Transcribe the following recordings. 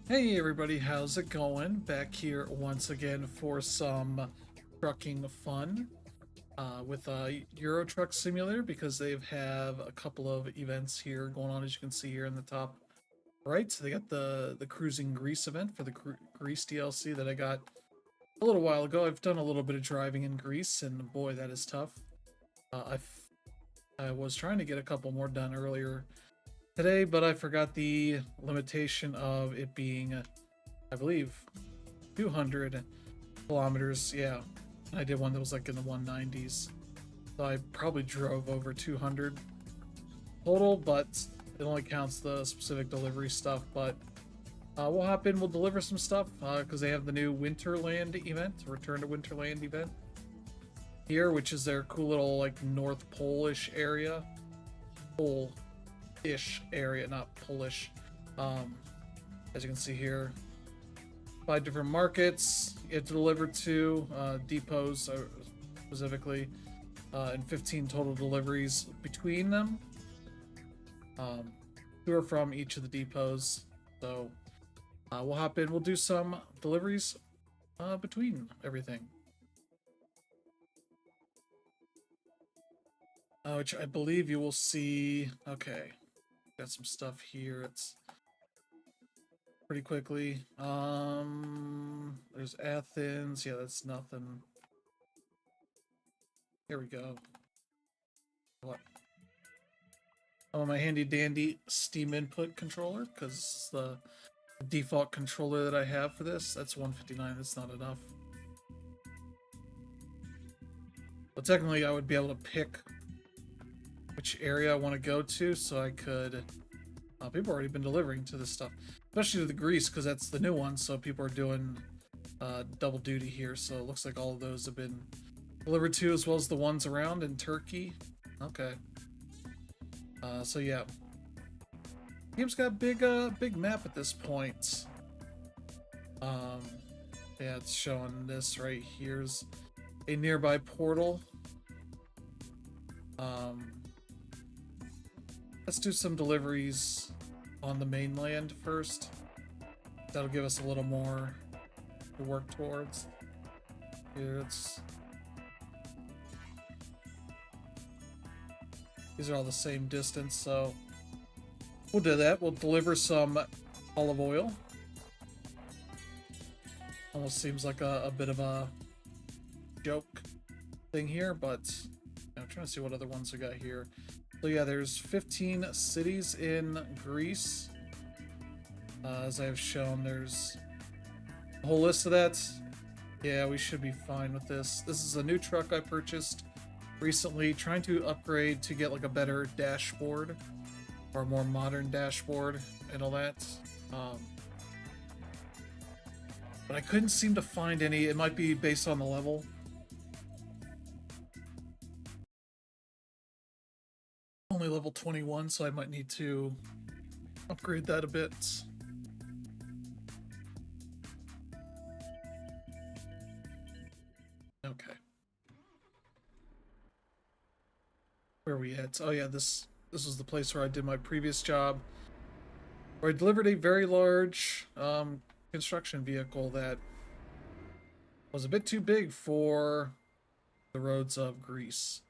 Hey everybody, how's it going? Back here once again for some trucking fun with Euro Truck Simulator because they have a couple of events here going on, as you can see here in the top right. So they got the Cruising Greece event for the Greece DLC that I got a little while ago. I've done a little bit of driving in Greece, and boy, that is tough. I was trying to get a couple more done earlier today, but I forgot the limitation of it being, I believe, 200 kilometers. Yeah, I did one that was like in the 190s. So I probably drove over 200 total, but it only counts the specific delivery stuff. But we'll hop in, we'll deliver some stuff because they have the new Winterland event, Return to Winterland event here, which is their cool little like North Polish area. Pole-ish area, not Polish. As you can see here, 5 different markets you have to deliver to, depots specifically, and 15 total deliveries between them. 2 are from each of the depots. So we'll hop in, we'll do some deliveries between everything. Which I believe you will see. Okay, got some stuff here. It's pretty quickly. There's Athens. Yeah, that's nothing. Here we go. What? Oh, my handy dandy Steam input controller, because this is the default controller that I have for this. That's 159. That's not enough. But technically, I would be able to pick which area I want to go to, so I could. People have already been delivering to this stuff, especially to the Greece, because that's the new one. So people are doing double duty here. So it looks like all of those have been delivered to, as well as the ones around in Turkey. Okay. So yeah, game's got big map at this point. Yeah, it's showing this right here's a nearby portal. Let's do some deliveries on the mainland first. That'll give us a little more to work towards. Here, these are all the same distance, so we'll do that. We'll deliver some olive oil. Almost seems like a bit of a joke thing here, but I'm trying to see what other ones we got here. So yeah, there's 15 cities in Greece. As I have shown, there's a whole list of that. Yeah, we should be fine with this. This is a new truck I purchased recently, trying to upgrade to get like a better dashboard or a more modern dashboard and all that. But I couldn't seem to find any. It might be based on the level. Only level 21, so I might need to upgrade that a bit. Okay. Where are we at? Oh yeah, this was the place where I did my previous job, where I delivered a very large construction vehicle that was a bit too big for the roads of Greece,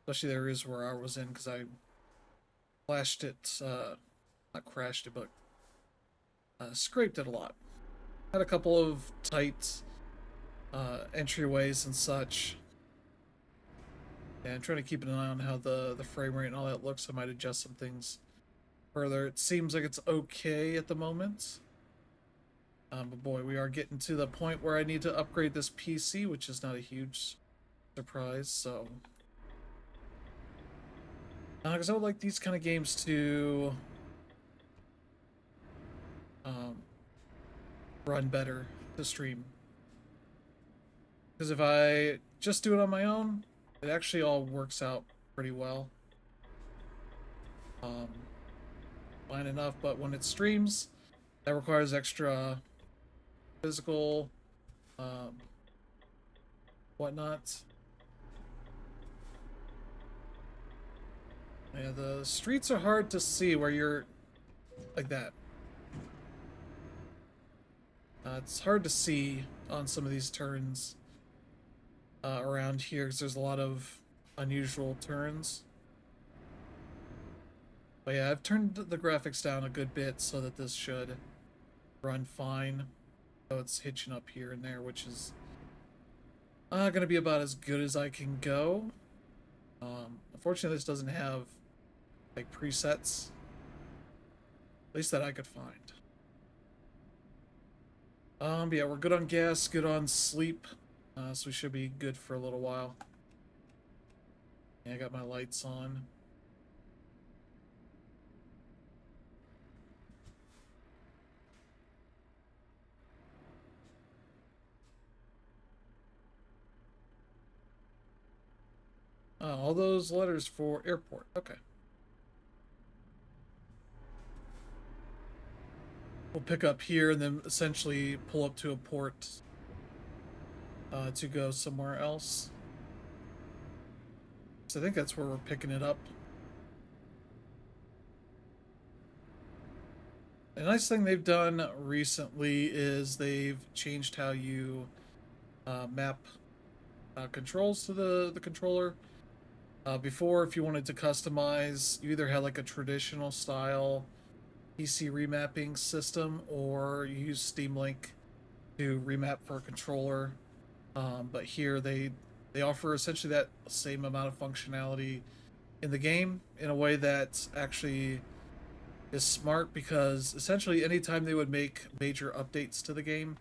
especially the areas where I was in, because I flashed it, not crashed it, but scraped it a lot. Had a couple of tight entryways and such. Yeah, I'm trying to keep an eye on how the frame rate and all that looks. I might adjust some things further. It seems like it's okay at the moment. But boy, we are getting to the point where I need to upgrade this PC, which is not a huge surprise, so. Because I would like these kind of games to run better to stream. Because if I just do it on my own, it actually all works out pretty well. Fine enough, but when it streams, that requires extra physical whatnot. Yeah, the streets are hard to see where you're like that. It's hard to see on some of these turns around here because there's a lot of unusual turns. But yeah, I've turned the graphics down a good bit so that this should run fine. So it's hitching up here and there, which is going to be about as good as I can go. Unfortunately, this doesn't have like presets, at least that I could find. Yeah, we're good on gas, good on sleep, so we should be good for a little while. Yeah, I got my lights on. All those letters for airport. Okay. We'll pick up here and then essentially pull up to a port to go somewhere else. So I think that's where we're picking it up. The nice thing they've done recently is they've changed how you map controls to the controller. Before, if you wanted to customize, you either had like a traditional style PC remapping system or you use Steam Link to remap for a controller. But here they offer essentially that same amount of functionality in the game in a way that actually is smart, because essentially anytime they would make major updates to the game,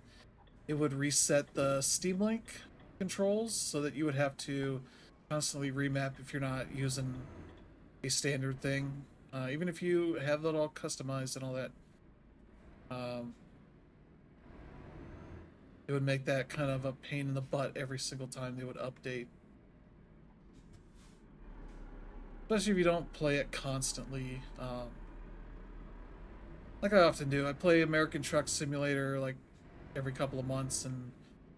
it would reset the Steam Link controls so that you would have to constantly remap if you're not using a standard thing. Even if you have that all customized and all that, it would make that kind of a pain in the butt every single time they would update. Especially if you don't play it constantly. Like I often do. I play American Truck Simulator like every couple of months, and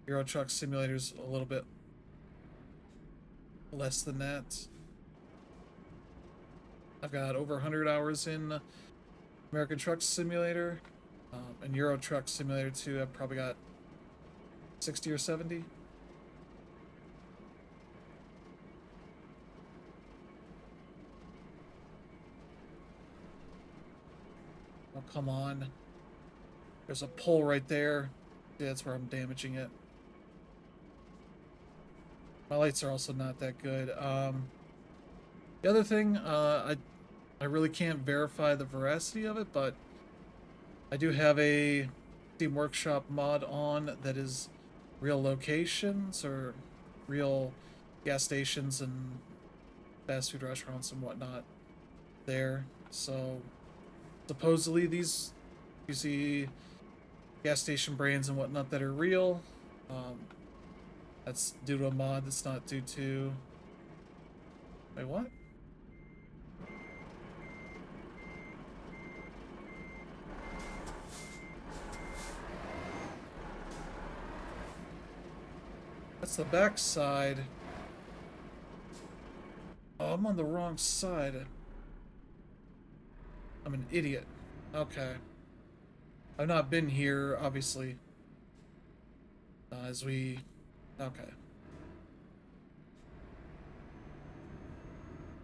Euro Truck Simulator's a little bit less than that. I've got over 100 hours in American Truck Simulator, and Euro Truck Simulator 2, I've probably got 60 or 70. Oh, come on. There's a pole right there. Yeah, that's where I'm damaging it. My lights are also not that good. The other thing, I really can't verify the veracity of it, but I do have a Steam Workshop mod on that is real locations or real gas stations and fast food restaurants and whatnot there. So supposedly these, you see gas station brands and whatnot that are real. That's due to a mod. That's not due to... Wait, what? That's the back side. Oh, I'm on the wrong side. I'm an idiot. Okay. I've not been here, obviously. As we... Okay.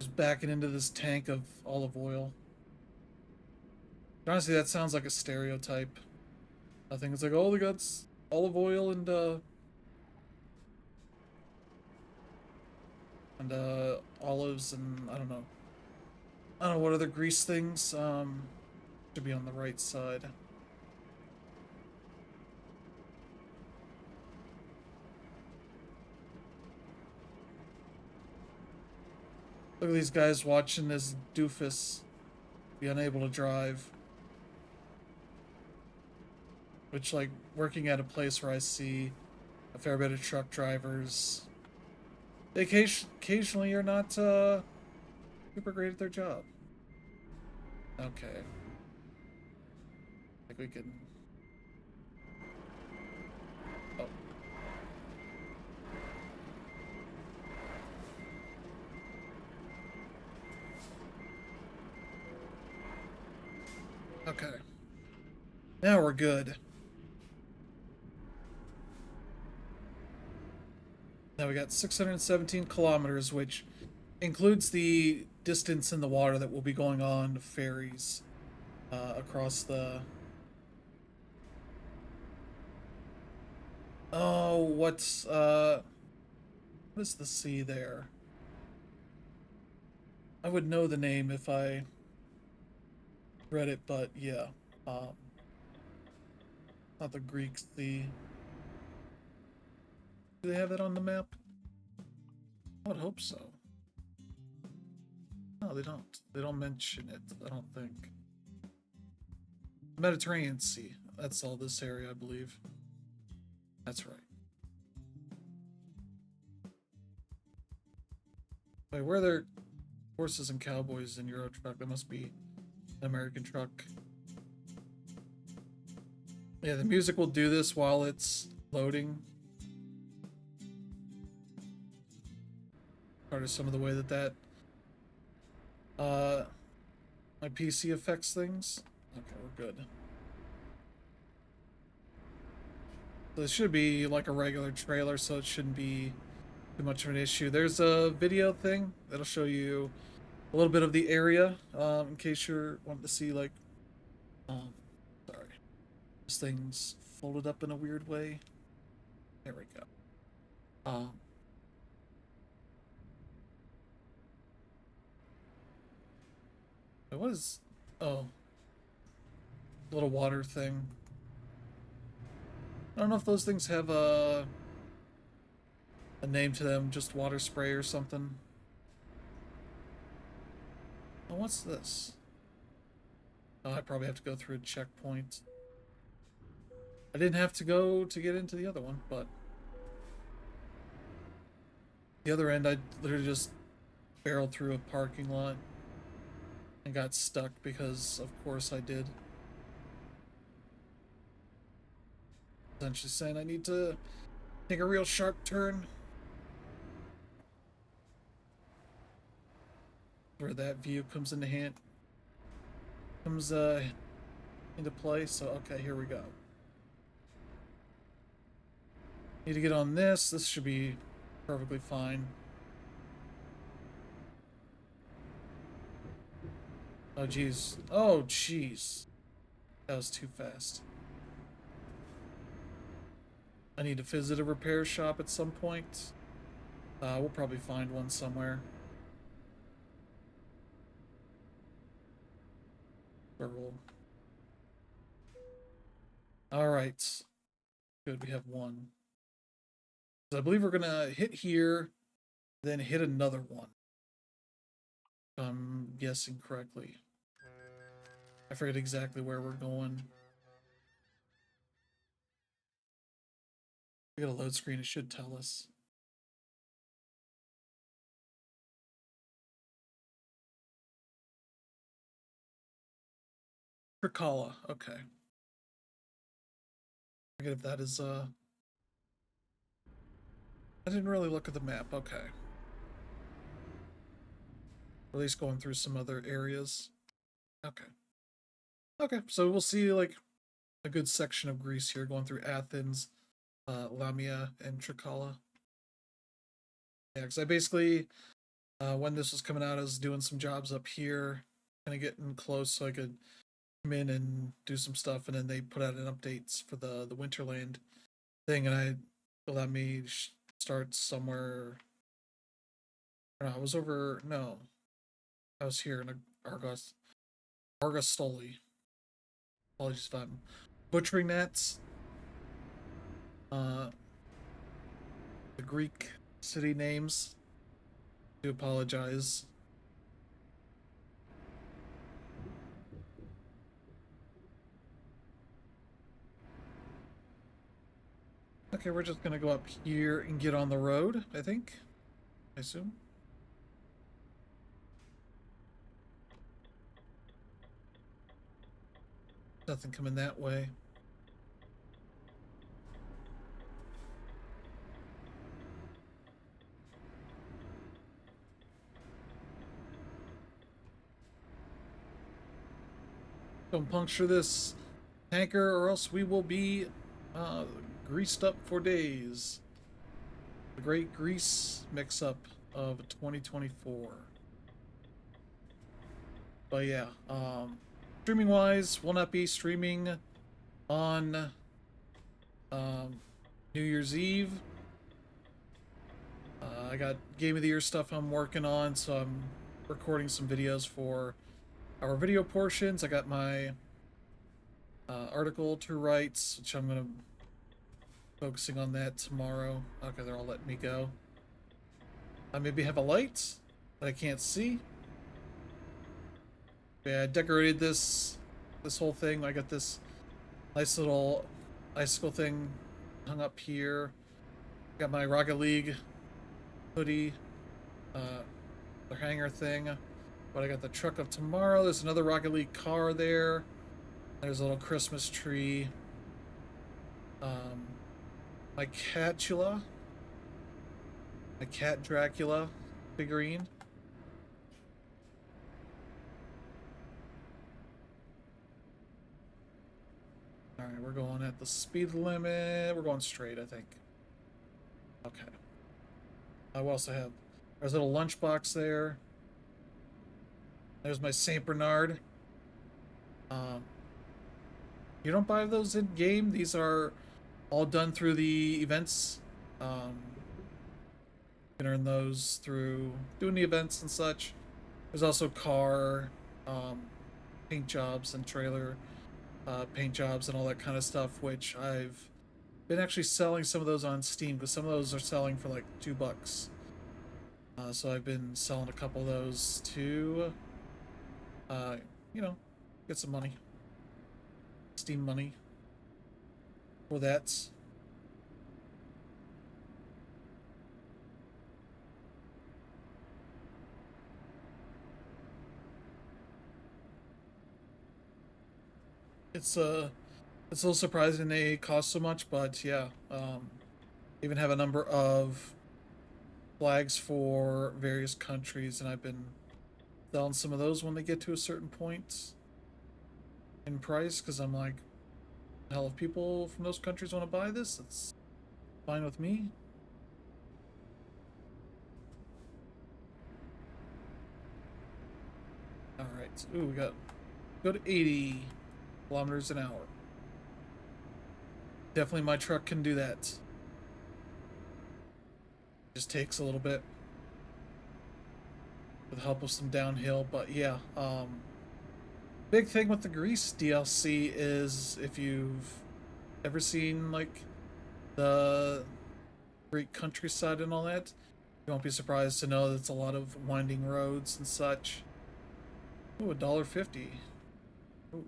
Just backing into this tank of olive oil. Honestly, that sounds like a stereotype. I think it's like, oh, they got olive oil and olives and I don't know. I don't know what other grease things. Should be on the right side. Look at these guys watching this doofus be unable to drive. Which, like, working at a place where I see a fair bit of truck drivers, they occasionally are not super great at their job. Okay. I think we can... Oh. Okay. Now we're good. Now we got 617 kilometers, which includes the distance in the water that will be going on ferries across the. Oh, what is the sea there? I would know the name if I read it, but yeah, um, not the Greek Sea. Do they have that on the map? I would hope so. No, they don't. They don't mention it, I don't think. Mediterranean Sea. That's all this area, I believe. That's right. Wait, where are there horses and cowboys in Euro Truck? That must be an American truck. Yeah, the music will do this while it's loading. Part of some of the way that my PC affects things. Okay, we're good. So this should be like a regular trailer, so it shouldn't be too much of an issue. There's a video thing that'll show you a little bit of the area, in case you're wanting to see like, um, sorry, this thing's folded up in a weird way. There we go. Um, what is? Oh, little water thing. I don't know if those things have a name to them, just water spray or something. Oh, what's this? Oh, I probably have to go through a checkpoint. I didn't have to go to get into the other one, but the other end, I literally just barreled through a parking lot and got stuck because, of course, I did. Essentially saying I need to take a real sharp turn. Where that view comes into into play. So okay, here we go. Need to get on this. This should be perfectly fine. Oh geez. Oh jeez. That was too fast. I need to visit a repair shop at some point. We'll probably find one somewhere. All right. Good, we have one. So I believe we're gonna hit here, then hit another one. If I'm guessing correctly. I forget exactly where we're going. We got a load screen, it should tell us. Trikala, okay. I forget if that is I didn't really look at the map, okay. At least going through some other areas. Okay. Okay, so we'll see like a good section of Greece here, going through Athens, Lamia, and Trikala. Yeah, because I basically, when this was coming out, I was doing some jobs up here, kind of getting close so I could come in and do some stuff, and then they put out an updates for the Winterland thing, and I allowed me start somewhere. No, I was over. No, I was here in Argostoli. Apologies if I'm butchering that. Uh, the Greek city names. I do apologize. Okay, we're just gonna go up here and get on the road, I think. I assume. Nothing coming that way. Don't puncture this tanker or else we will be greased up for days. The Great Grease mix-up of 2024. But yeah, streaming wise, will not be streaming on New Year's Eve. I got Game of the Year stuff I'm working on, so I'm recording some videos for our video portions. I got my article to write, which I'm gonna focusing on that tomorrow. Okay, they're all letting me go. I maybe have a light that I can't see. Yeah, I decorated this whole thing. I got this nice little icicle thing hung up here. Got my Rocket League hoodie, the hanger thing. But I got the truck of tomorrow. There's another Rocket League car there. There's a little Christmas tree. My Catula. My Cat Dracula figurine. Alright, we're going at the speed limit. We're going straight, I think. Okay. What else I have? There's a little lunchbox there. There's my Saint Bernard. You don't buy those in game. These are all done through the events. You can earn those through doing the events and such. There's also car paint jobs and trailer paint jobs and all that kind of stuff, which I've been actually selling some of those on Steam because some of those are selling for like $2. So I've been selling a couple of those to, you know, get some money. Steam money for that. It's a little surprising they cost so much, but yeah, even have a number of flags for various countries, and I've been selling some of those when they get to a certain point in price, because I'm like, hell, if people from those countries want to buy this, it's fine with me. All right, ooh, we got go to 80 kilometers an hour. Definitely my truck can do that. Just takes a little bit with the help of some downhill, but yeah, big thing with the Grease DLC is if you've ever seen like the great countryside and all that, you won't be surprised to know that it's a lot of winding roads and such. Ooh, $1.50. Ooh.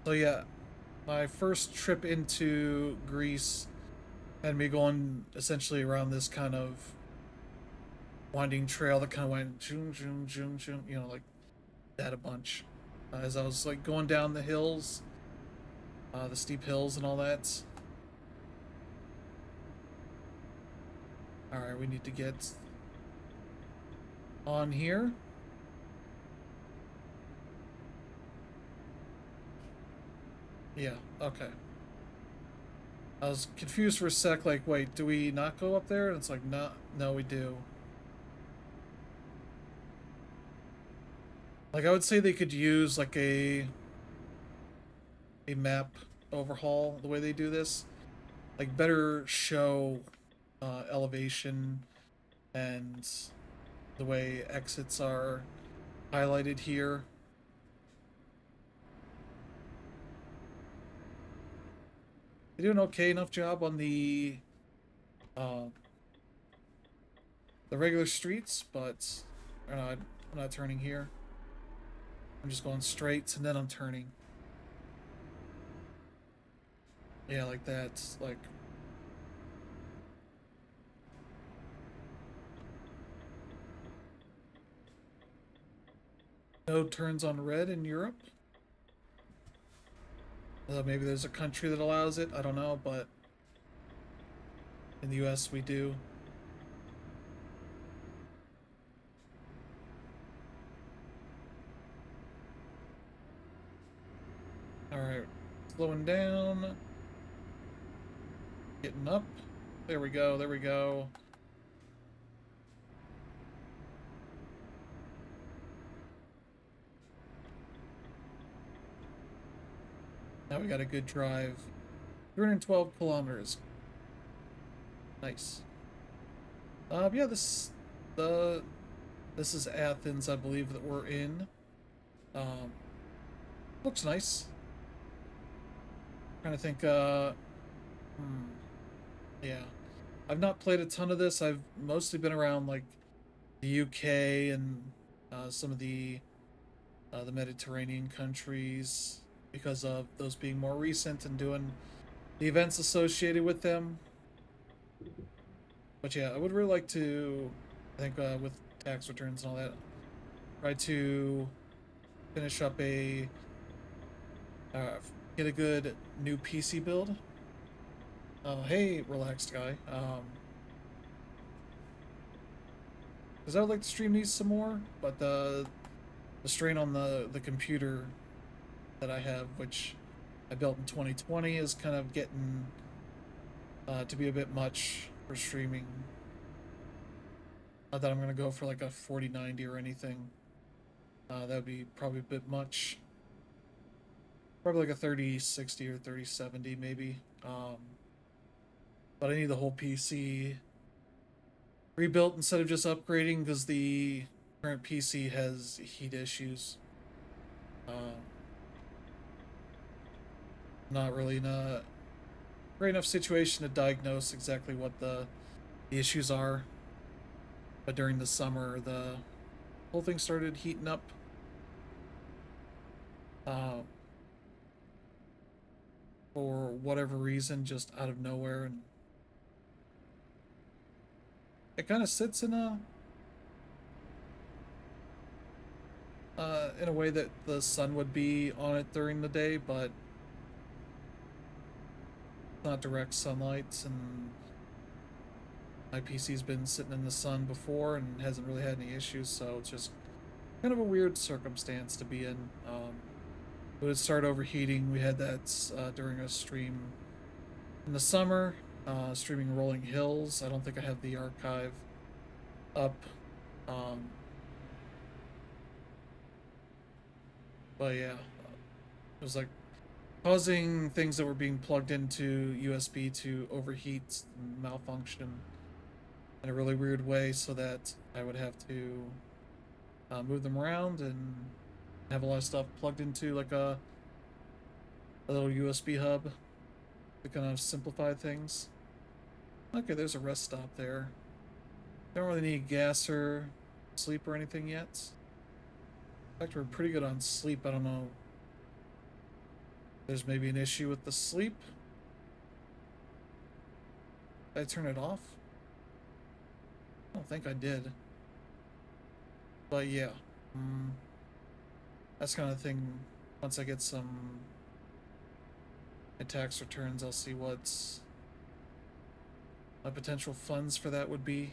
So yeah, my first trip into Greece had me going essentially around this kind of winding trail that kind of went zoom, zoom, zoom, zoom, you know, like that a bunch. As I was like going down the hills, the steep hills and all that. Alright, we need to get on here. Yeah, okay. I was confused for a sec, like, wait, do we not go up there? And it's like, no, we do. Like, I would say they could use, like, a map overhaul, the way they do this. Like, better show elevation and the way exits are highlighted here. They do an okay enough job on uh, the regular streets, but I'm not turning here. I'm just going straight, and then I'm turning. Yeah, like that. Like, no turns on red in Europe. Maybe there's a country that allows it. I don't know, but in the US we do. Alright, slowing down. Getting up. There we go, there we go. Now we got a good drive. 312 kilometers. Nice. Yeah, the this is Athens, I believe, that we're in. Um, looks nice. Trying to think. Hmm, yeah, I've not played a ton of this. I've mostly been around like the UK and some of the Mediterranean countries because of those being more recent and doing the events associated with them. But yeah, I would really like to. I think with tax returns and all that, try to finish up uh, get a good new PC build. Hey, relaxed guy. Because I would like to stream these some more, but the strain on the computer that I have, which I built in 2020, is kind of getting to be a bit much for streaming. Not that I'm gonna go for like a 4090 or anything. That would be probably a bit much. Probably like a 3060 or 3070 maybe. But I need the whole PC rebuilt instead of just upgrading because the current PC has heat issues. Um, not really in a great enough situation to diagnose exactly what the issues are. But during the summer, the whole thing started heating up. Um, for whatever reason, just out of nowhere, and it kind of sits in a way that the sun would be on it during the day, but not direct sunlight. And my PC's been sitting in the sun before and hasn't really had any issues, so it's just kind of a weird circumstance to be in. It would start overheating. We had that during a stream in the summer, streaming Rolling Hills. I don't think I have the archive up. Um, but yeah, it was like causing things that were being plugged into USB to overheat and malfunction in a really weird way, so that I would have to move them around and have a lot of stuff plugged into like a little USB hub to kind of simplify things. Okay, there's a rest stop there. Don't really need gas or sleep or anything yet. In fact, we're pretty good on sleep. I don't know. There's maybe an issue with the sleep. Did I turn it off? I don't think I did. But yeah. That's kind of thing. Once I get some my tax returns, I'll see what my potential funds for that would be.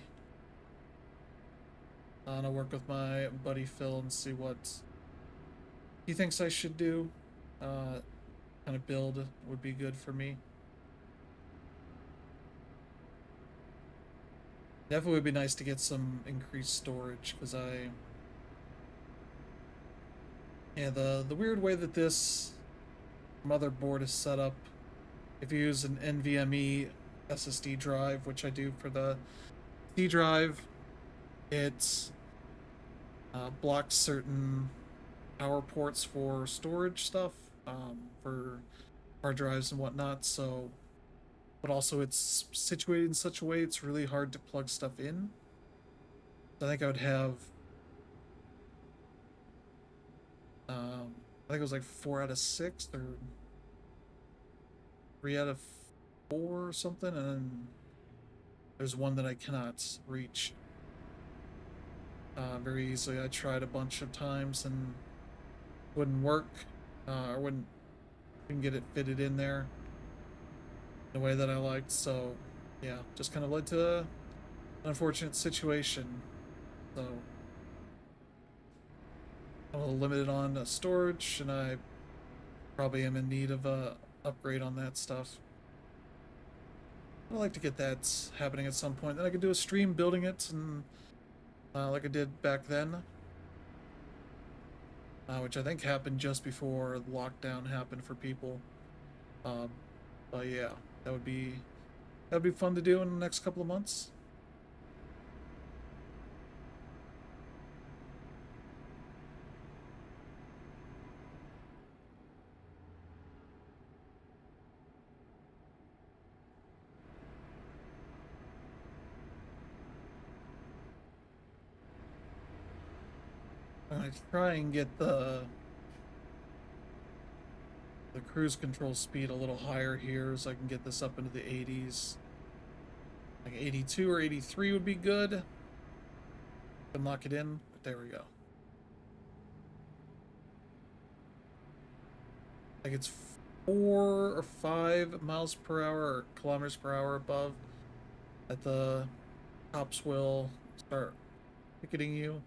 And I'll work with my buddy Phil and see what he thinks I should do. Kind of build would be good for me. Definitely would be nice to get some increased storage because yeah, the weird way that this motherboard is set up, if you use an NVMe SSD drive, which I do for the C drive, it blocks certain power ports for storage stuff, for hard drives and whatnot. So, but also it's situated in such a way it's really hard to plug stuff in. So I think I would have, I think it was like 4 out of 6 or 3 out of 4 or something, and then there's one that I cannot reach very easily. I tried a bunch of times and wouldn't work, or couldn't get it fitted in there in a way that I liked. So yeah, just kind of led to an unfortunate situation. So I'm a little limited on storage, and I probably am in need of a upgrade on that stuff. I'd like to get that happening at some point. Then I could do a stream building it, and like I did back then, which I think happened just before lockdown happened for people. Um, but yeah, that would be fun to do in the next couple of months. I try and get the cruise control speed a little higher here, so I can get this up into the 80s. Like 82 or 83 would be good. Can lock it in. But there we go. Like it's 4 or 5 miles per hour or kilometers per hour above that the cops will start ticketing you.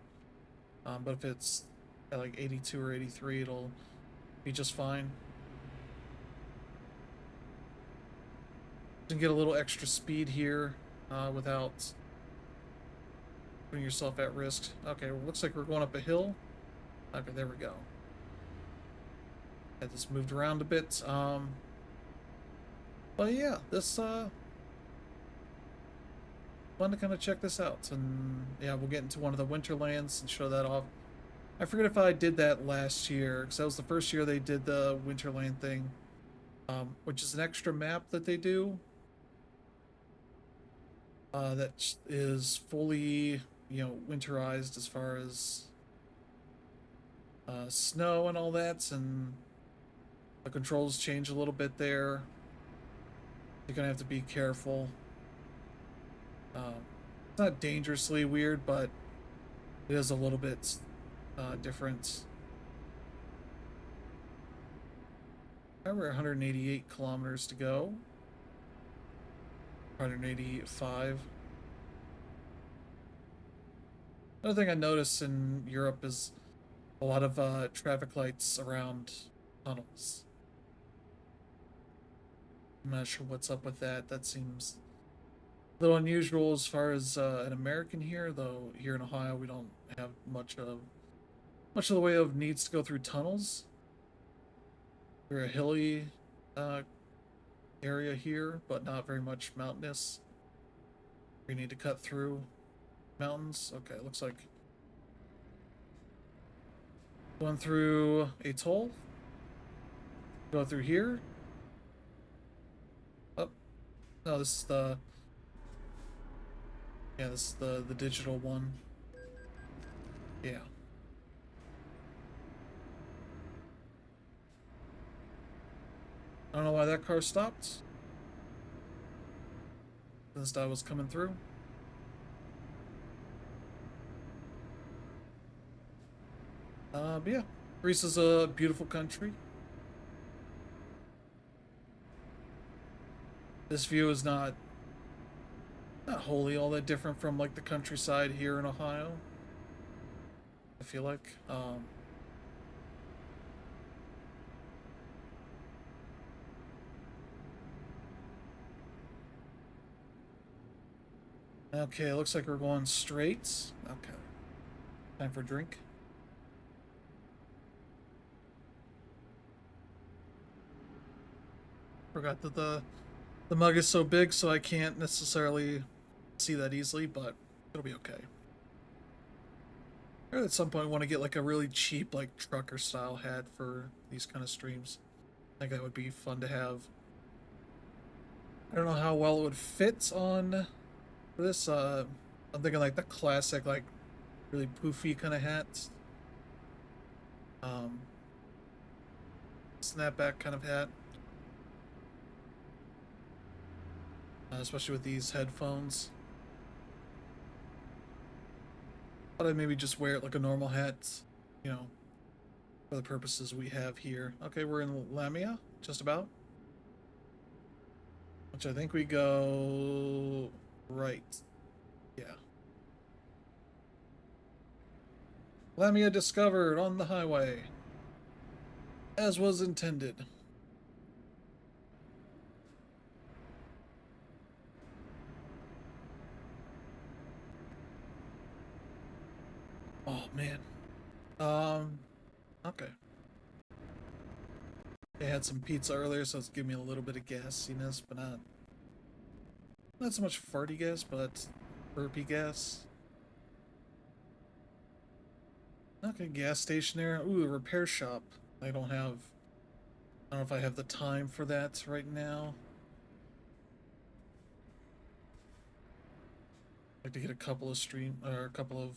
But if it's at like 82 or 83, it'll be just fine. You can get a little extra speed here without putting yourself at risk. Okay, well, looks like we're going up a hill. Okay, there we go. Had this moved around a bit. But yeah, this fun to kind of check this out, and yeah, we'll get into one of the Winterlands and show that off. I forget if I did that last year, because that was the first year they did the Winterland thing, which is an extra map that they do. That is fully, winterized as far as snow and all that, and the controls change a little bit there. You're gonna have to be careful. It's not dangerously weird, but it is a little bit different. We're 188 kilometers to go. 185. Another thing I noticed in Europe is a lot of traffic lights around tunnels. I'm not sure what's up with that. That seems a little unusual as far as an American here, though here in Ohio we don't have much of the way of needs to go through tunnels. We're a hilly area here, but not very much mountainous. We need to cut through mountains. Okay, looks like going through a toll. Go through here. Oh, no, this is the this is the digital one. Yeah. I don't know why that car stopped. Since I was coming through. But yeah, Greece is a beautiful country. This view is not wholly all that different from like the countryside here in Ohio. I feel like. Okay, looks like we're going straight. Okay. Time for a drink. Forgot that the mug is so big, so I can't necessarily see that easily, but it'll be okay. Or at some point, I want to get like a really cheap, like trucker style hat for these kind of streams. I think that would be fun to have. I don't know how well it would fit on this. I'm thinking like the classic, like really poofy kind of hats. Um, Snapback kind of hat. Especially with these headphones. But I'd maybe just wear it like a normal hat, for the purposes we have here. Okay, we're in Lamia, just about. Which I think we go right. Yeah. Lamia discovered on the highway. As was intended. man. Um, okay. I had some pizza earlier, so it's giving me a little bit of gassiness, but not so much farty gas, but burpy gas. Okay, gas station there. Ooh, a repair shop. I don't know if I have the time for that right now. I'd like to get a couple of a couple of.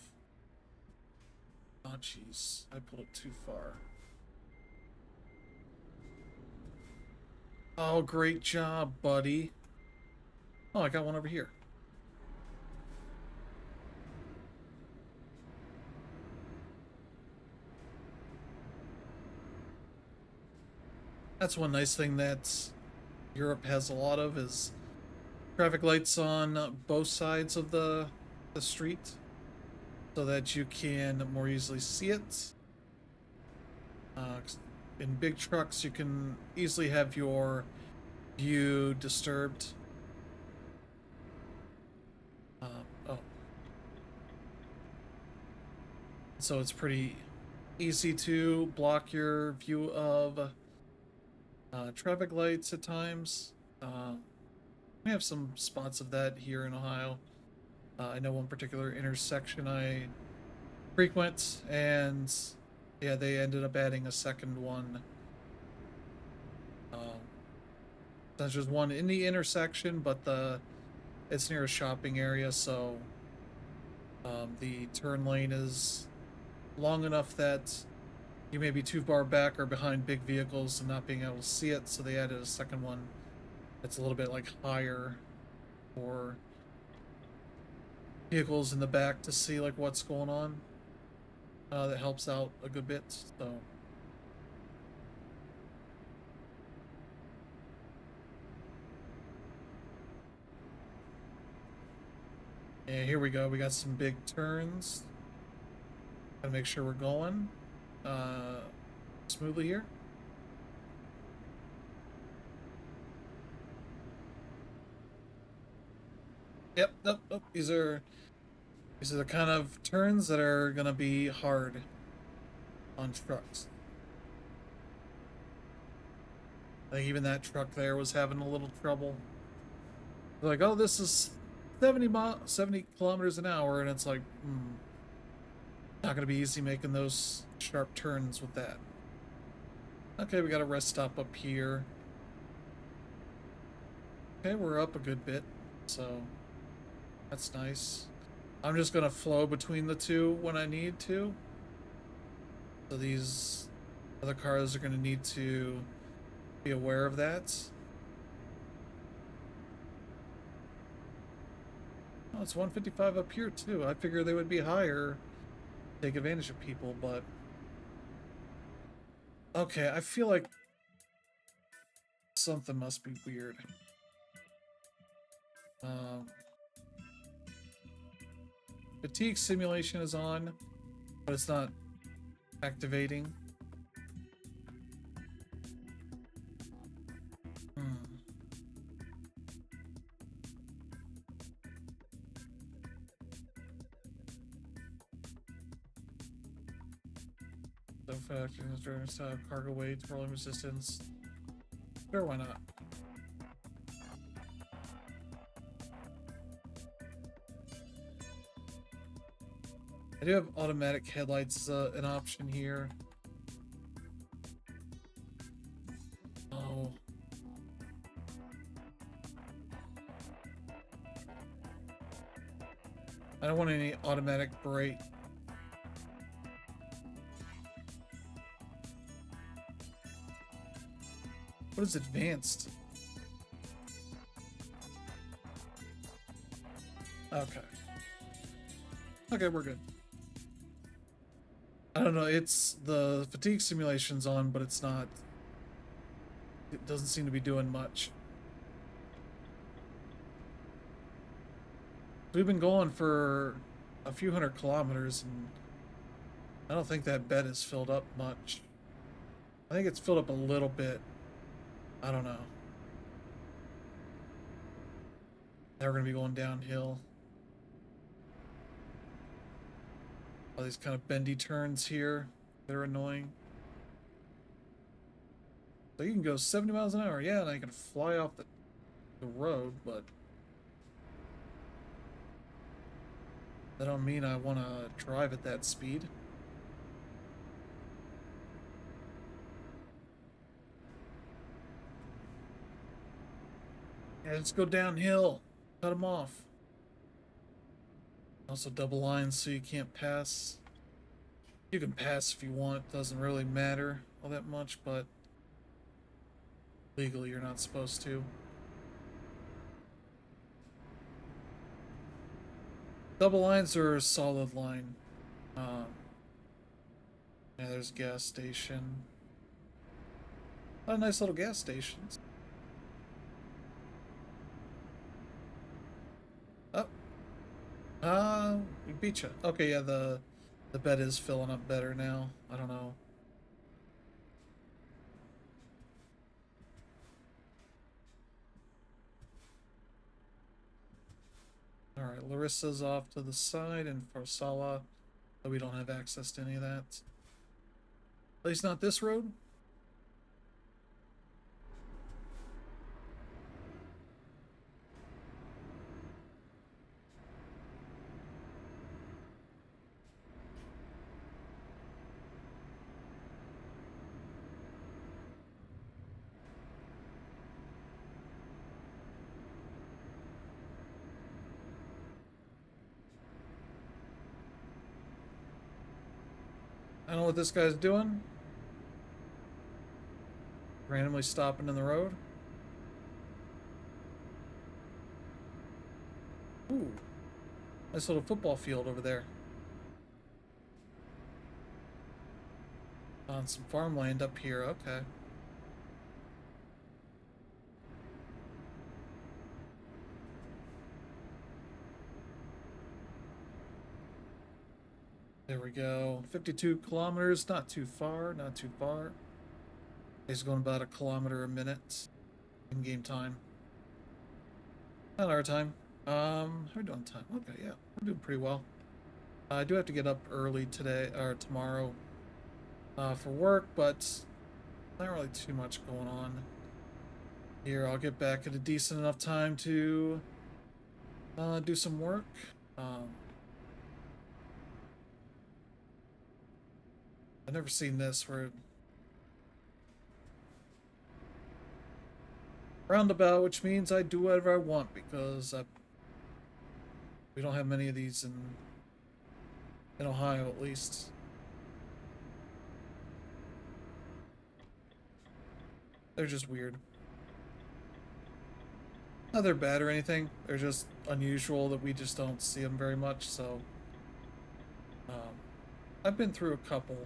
Oh, jeez, I pulled it too far. Oh, great job, buddy. Oh, I got one over here. That's one nice thing that Europe has a lot of is traffic lights on both sides of the street so that you can more easily see it. 'Cause in big trucks, you can easily have your view disturbed. Oh, so it's pretty easy to block your view of traffic lights at times. We have some spots of that here in Ohio. I know one particular intersection I frequent, and yeah, they ended up adding a second one. There's just one in the intersection, but it's near a shopping area, so the turn lane is long enough that you may be too far back or behind big vehicles and not being able to see it. So they added a second one that's a little bit like higher for vehicles in the back to see like what's going on. That helps out a good bit. So. Yeah, here we go. We got some big turns. Gotta make sure we're going smoothly here. Yep, nope. These are the kind of turns that are gonna be hard on trucks. I think even that truck there was having a little trouble. They're like, oh, this is 70 kilometers an hour, and it's like, not gonna be easy making those sharp turns with that. Okay, we got a rest stop up here. Okay, we're up a good bit, so that's nice. I'm just gonna flow between the two when I need to. So these other cars are gonna need to be aware of that. Oh, it's 155 up here too. I figure they would be higher, take advantage of people, but okay, I feel like something must be weird. Fatigue simulation is on, but it's not activating. So factors during cargo weight, rolling resistance. Sure, why not? I do have automatic headlights an option here. Oh. I don't want any automatic brake. What is advanced? Okay. Okay, we're good. I don't know, it's the fatigue simulation's on, but it's not. It doesn't seem to be doing much. We've been going for a few hundred kilometers, and I don't think that bed is filled up much. I think it's filled up a little bit. I don't know. Now we're gonna be going downhill. All these kind of bendy turns here that are annoying. So you can go 70 miles an hour, yeah, and I can fly off the road, but that don't mean I want to drive at that speed. Yeah, let's go downhill. Cut them off. Also double lines so you can't pass. You can pass if you want. Doesn't really matter all that much, but legally you're not supposed to. Double lines are a solid line. Yeah, there's a gas station. A lot of nice little gas stations. Oh, we beat you. Okay, yeah, the bed is filling up better now. I don't know. All right, Larissa's off to the side, and Farsala, but we don't have access to any of that. At least not this road. I don't know what this guy's doing. Randomly stopping in the road. Ooh, nice little football field over there. On some farmland up here, okay. There we go. 52 kilometers, not too far, not too far. He's going about a kilometer a minute in game time. Not our time. How are we doing time? Okay, yeah, we're doing pretty well. I do have to get up early today or tomorrow for work, but not really too much going on here. I'll get back at a decent enough time to do some work. I've never seen this where roundabout, which means I do whatever I want because we don't have many of these in Ohio, at least. They're just weird. Not they're bad or anything. They're just unusual that we just don't see them very much. So I've been through a couple.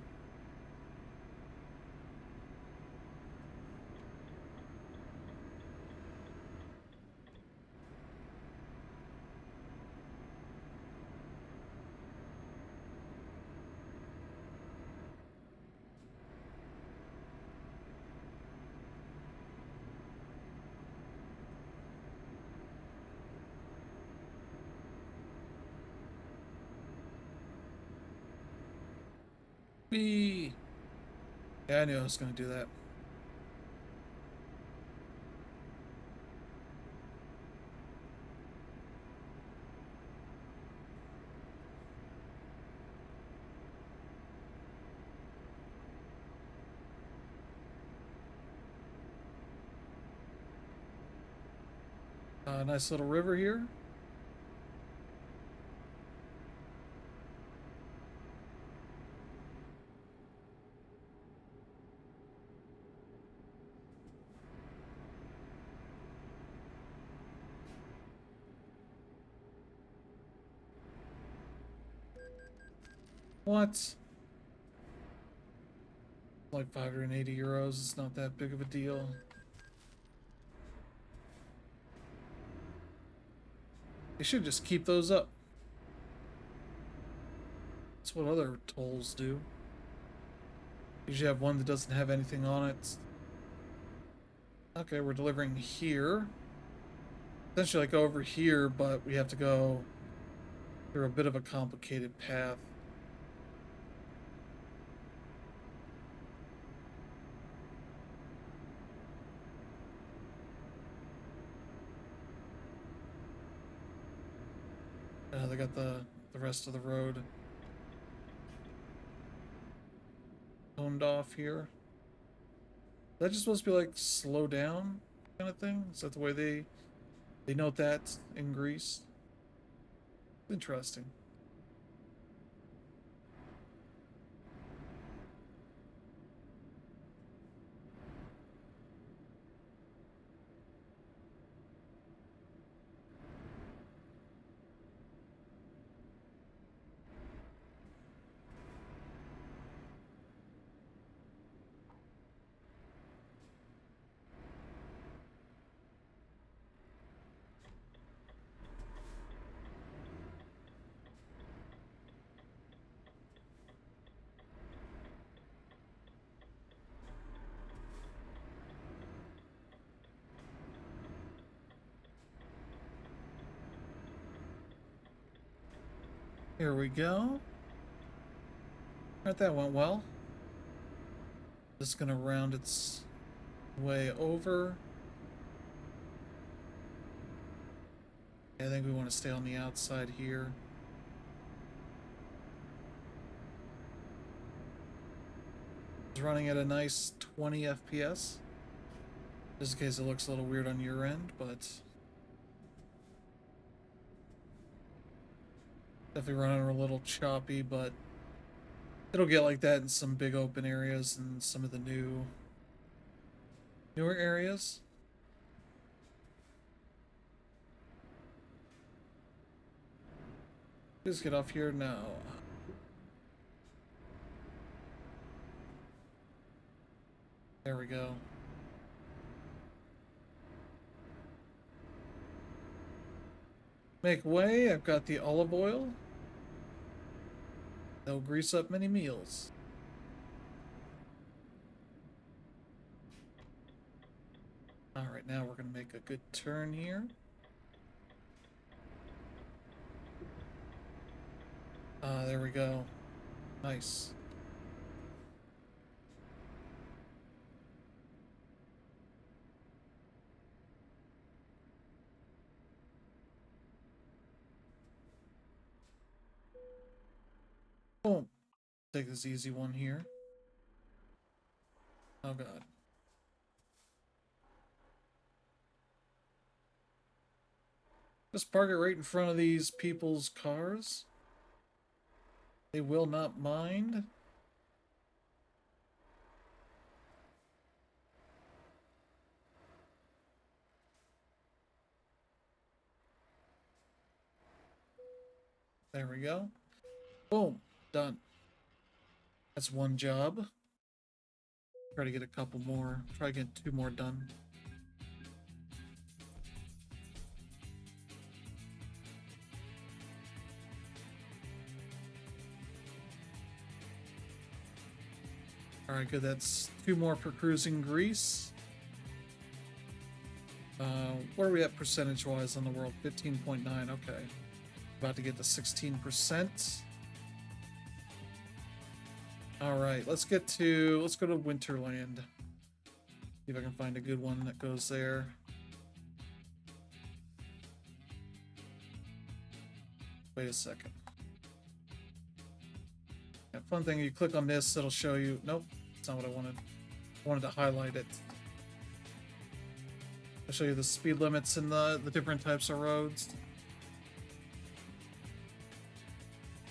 Yeah, I knew I was going to do that. Nice little river here. What? Like 580 euros. It's not that big of a deal. They should just keep those up. That's what other tolls do. Usually have one that doesn't have anything on it. Okay, we're delivering here. Essentially like over here, but we have to go through a bit of a complicated path. they got the rest of the road toned off here. Is that just supposed to be like slow down kind of thing? Is that the way they note that in Greece? Interesting. Here we go. Alright, that went well. Just gonna round its way over. I think we want to stay on the outside here. It's running at a nice 20 FPS. Just in case it looks a little weird on your end, but definitely running a little choppy, but it'll get like that in some big open areas and some of the newer areas. Just get off here now. There we go. Make way. I've got the olive oil. They'll grease up many meals. Alright, now we're going to make a good turn here. There we go. Nice. Boom. Take this easy one here. Oh god. Just park it right in front of these people's cars. They will not mind. There we go. Boom. Done. That's one job. Try to get a couple more. Try to get 2 more done. Alright, good. That's 2 more for cruising Greece. Where are we at percentage-wise on the world? 15.9, okay. About to get to 16%. Alright, let's go to Winterland. See if I can find a good one that goes there. Wait a second. Yeah, fun thing, you click on this, it'll show you. Nope, that's not what I wanted. I wanted to highlight it. I'll show you the speed limits in the different types of roads.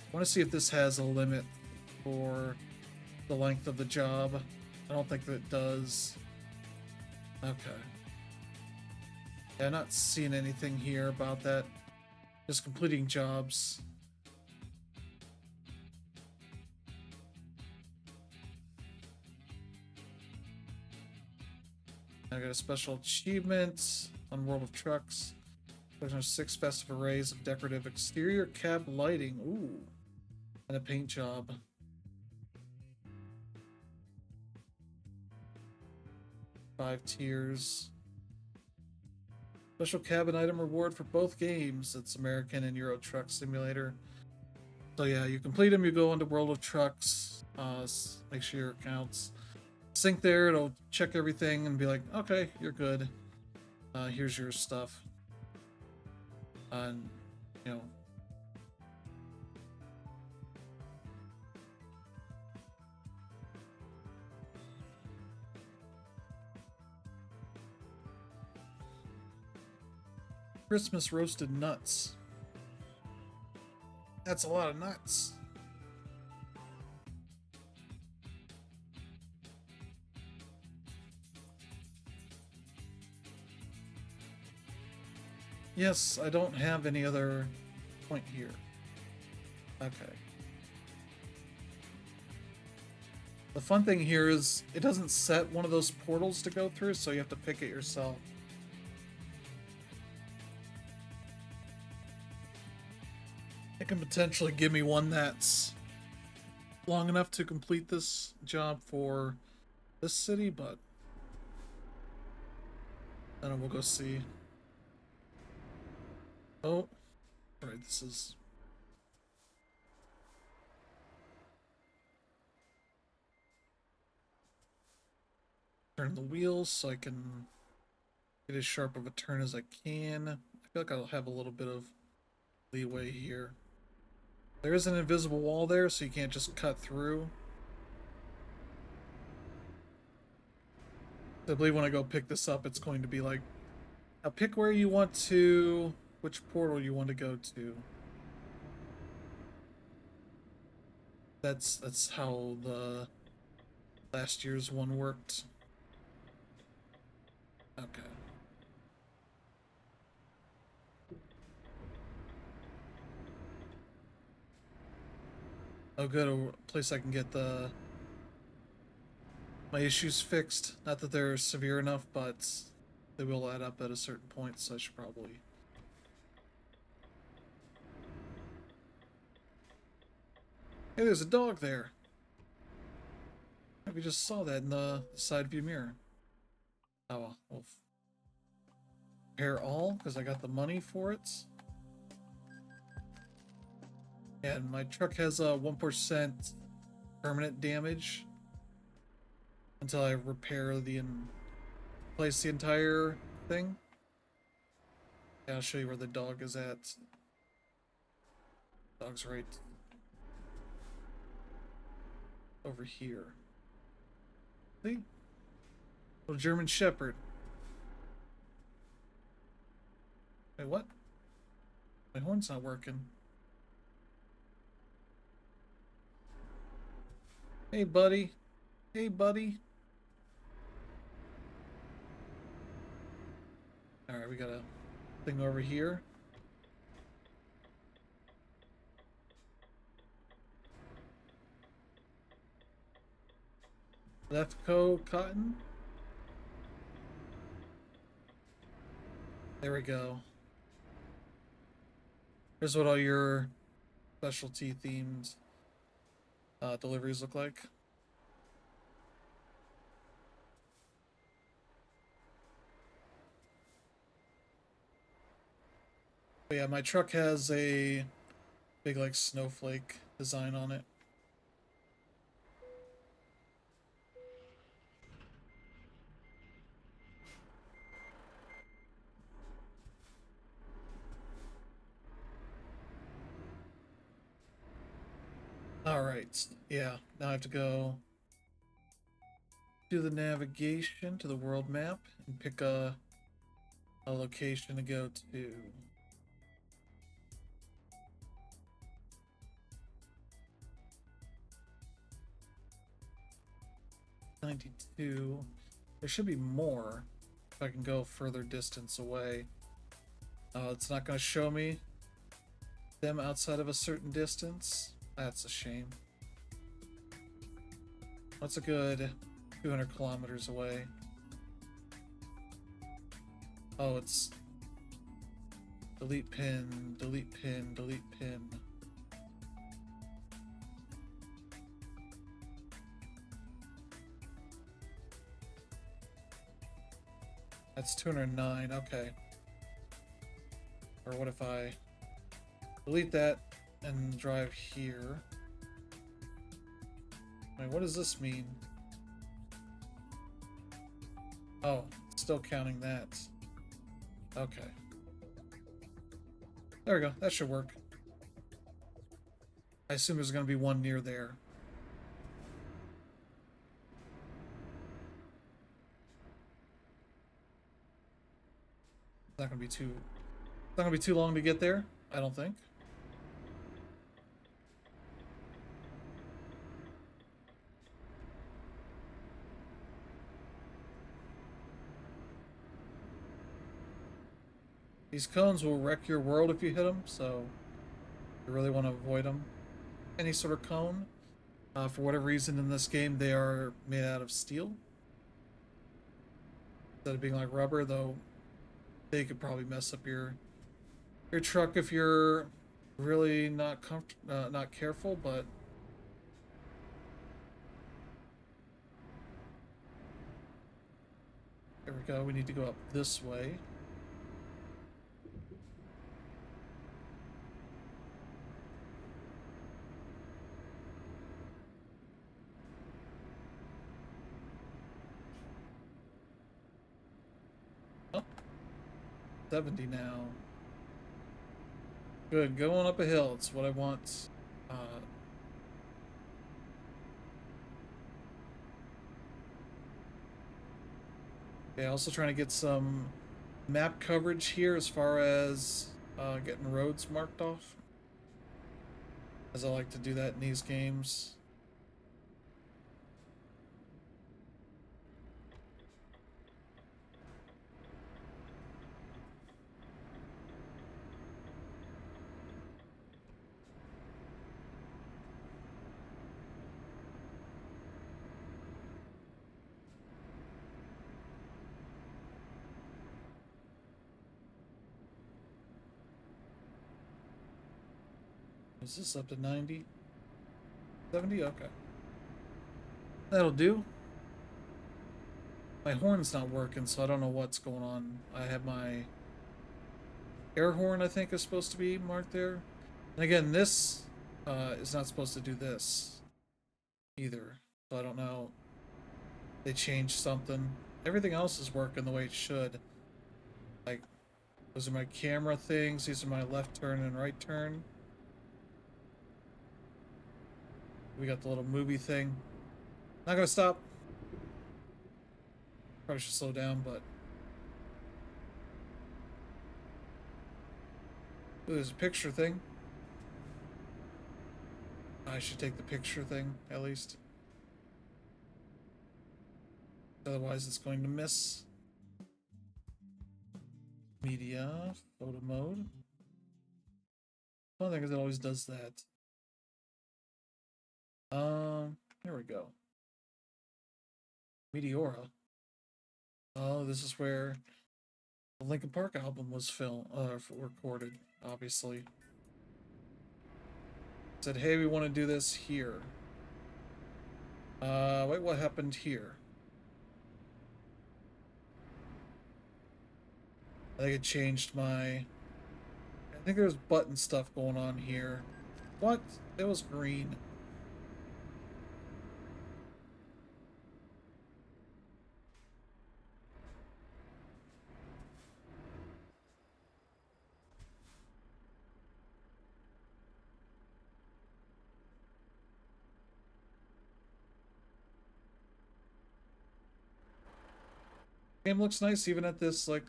I want to see if this has a limit for the length of the job. I don't think that it does. Okay. Yeah, I'm not seeing anything here about that. Just completing jobs. I got a special achievement on World of Trucks. There's 6 festive arrays of decorative exterior cab lighting. Ooh. And a paint job. Five tiers. Special cabin item reward for both games. It's American and Euro Truck Simulator. So yeah, you complete them, you go into World of Trucks. Make sure your accounts sync there. It'll check everything and be like, okay, you're good. Here's your stuff. And you know, Christmas roasted nuts. That's a lot of nuts. Yes, I don't have any other point here. Okay. The fun thing here is it doesn't set one of those portals to go through, so you have to pick it yourself. It can potentially give me one that's long enough to complete this job for this city, but then we'll go see. Oh, alright, this is... Turn the wheels so I can get as sharp of a turn as I can. I feel like I'll have a little bit of leeway here. There is an invisible wall there, so you can't just cut through. I believe when I go pick this up, it's going to be like, now pick where you want to, which portal you want to go to. That's how the last year's one worked. Okay. Oh good, a place I can get my issues fixed. Not that they're severe enough, but they will add up at a certain point, so I should probably... Hey, there's a dog there. We just saw that in the side view mirror. Oh, well, repair all, because I got the money for it. And my truck has a 1% permanent damage until I repair replace the entire thing. Yeah, I'll show you where the dog is at. Dog's right over here. See? Little German Shepherd. Wait, what? My horn's not working. Hey, buddy. Hey, buddy. Alright, we got a thing over here. Lefco cotton. There we go. Here's what all your specialty themed deliveries look like. But yeah, my truck has a big like snowflake design on it. Alright, yeah, now I have to go to the navigation, to the world map, and pick a location to go to. $92. There should be more if I can go further distance away. It's not going to show me them outside of a certain distance. That's a shame. That's a good 200 kilometers away. Oh, it's delete pin, delete pin, delete pin. That's 209, okay. Or what if I delete that and drive here? Wait, what does this mean? Oh, it's still counting that. Okay. There we go, that should work. I assume there's gonna be one near there. It's not gonna be too not gonna be too long to get there, I don't think. These cones will wreck your world if you hit them, so you really want to avoid them. Any sort of cone. For whatever reason in this game, they are made out of steel. Instead of being like rubber, though, they could probably mess up your truck if you're really not careful. But there we go. We need to go up this way. Oh, 70 now. Good, going up a hill. It's what I want. Yeah, also trying to get some map coverage here as far as getting roads marked off. As I like to do that in these games. Is this up to 90? 70? Okay. That'll do. My horn's not working, so I don't know what's going on. I have my air horn, I think, is supposed to be marked there. And again, this is not supposed to do this either. So I don't know. They changed something. Everything else is working the way it should. Like, those are my camera things. These are my left turn and right turn. We got the little movie thing. Not gonna stop. Probably should slow down, but... Ooh, there's a picture thing. I should take the picture thing, at least. Otherwise, it's going to miss. Media, photo mode. One thing is it always does that. Here we go. Meteora. Oh, this is where the Linkin Park album was recorded, obviously. Said, hey, we want to do this here. Wait, what happened here? I think it changed my... I think there's button stuff going on here. What? It was green. Game looks nice even at this, like,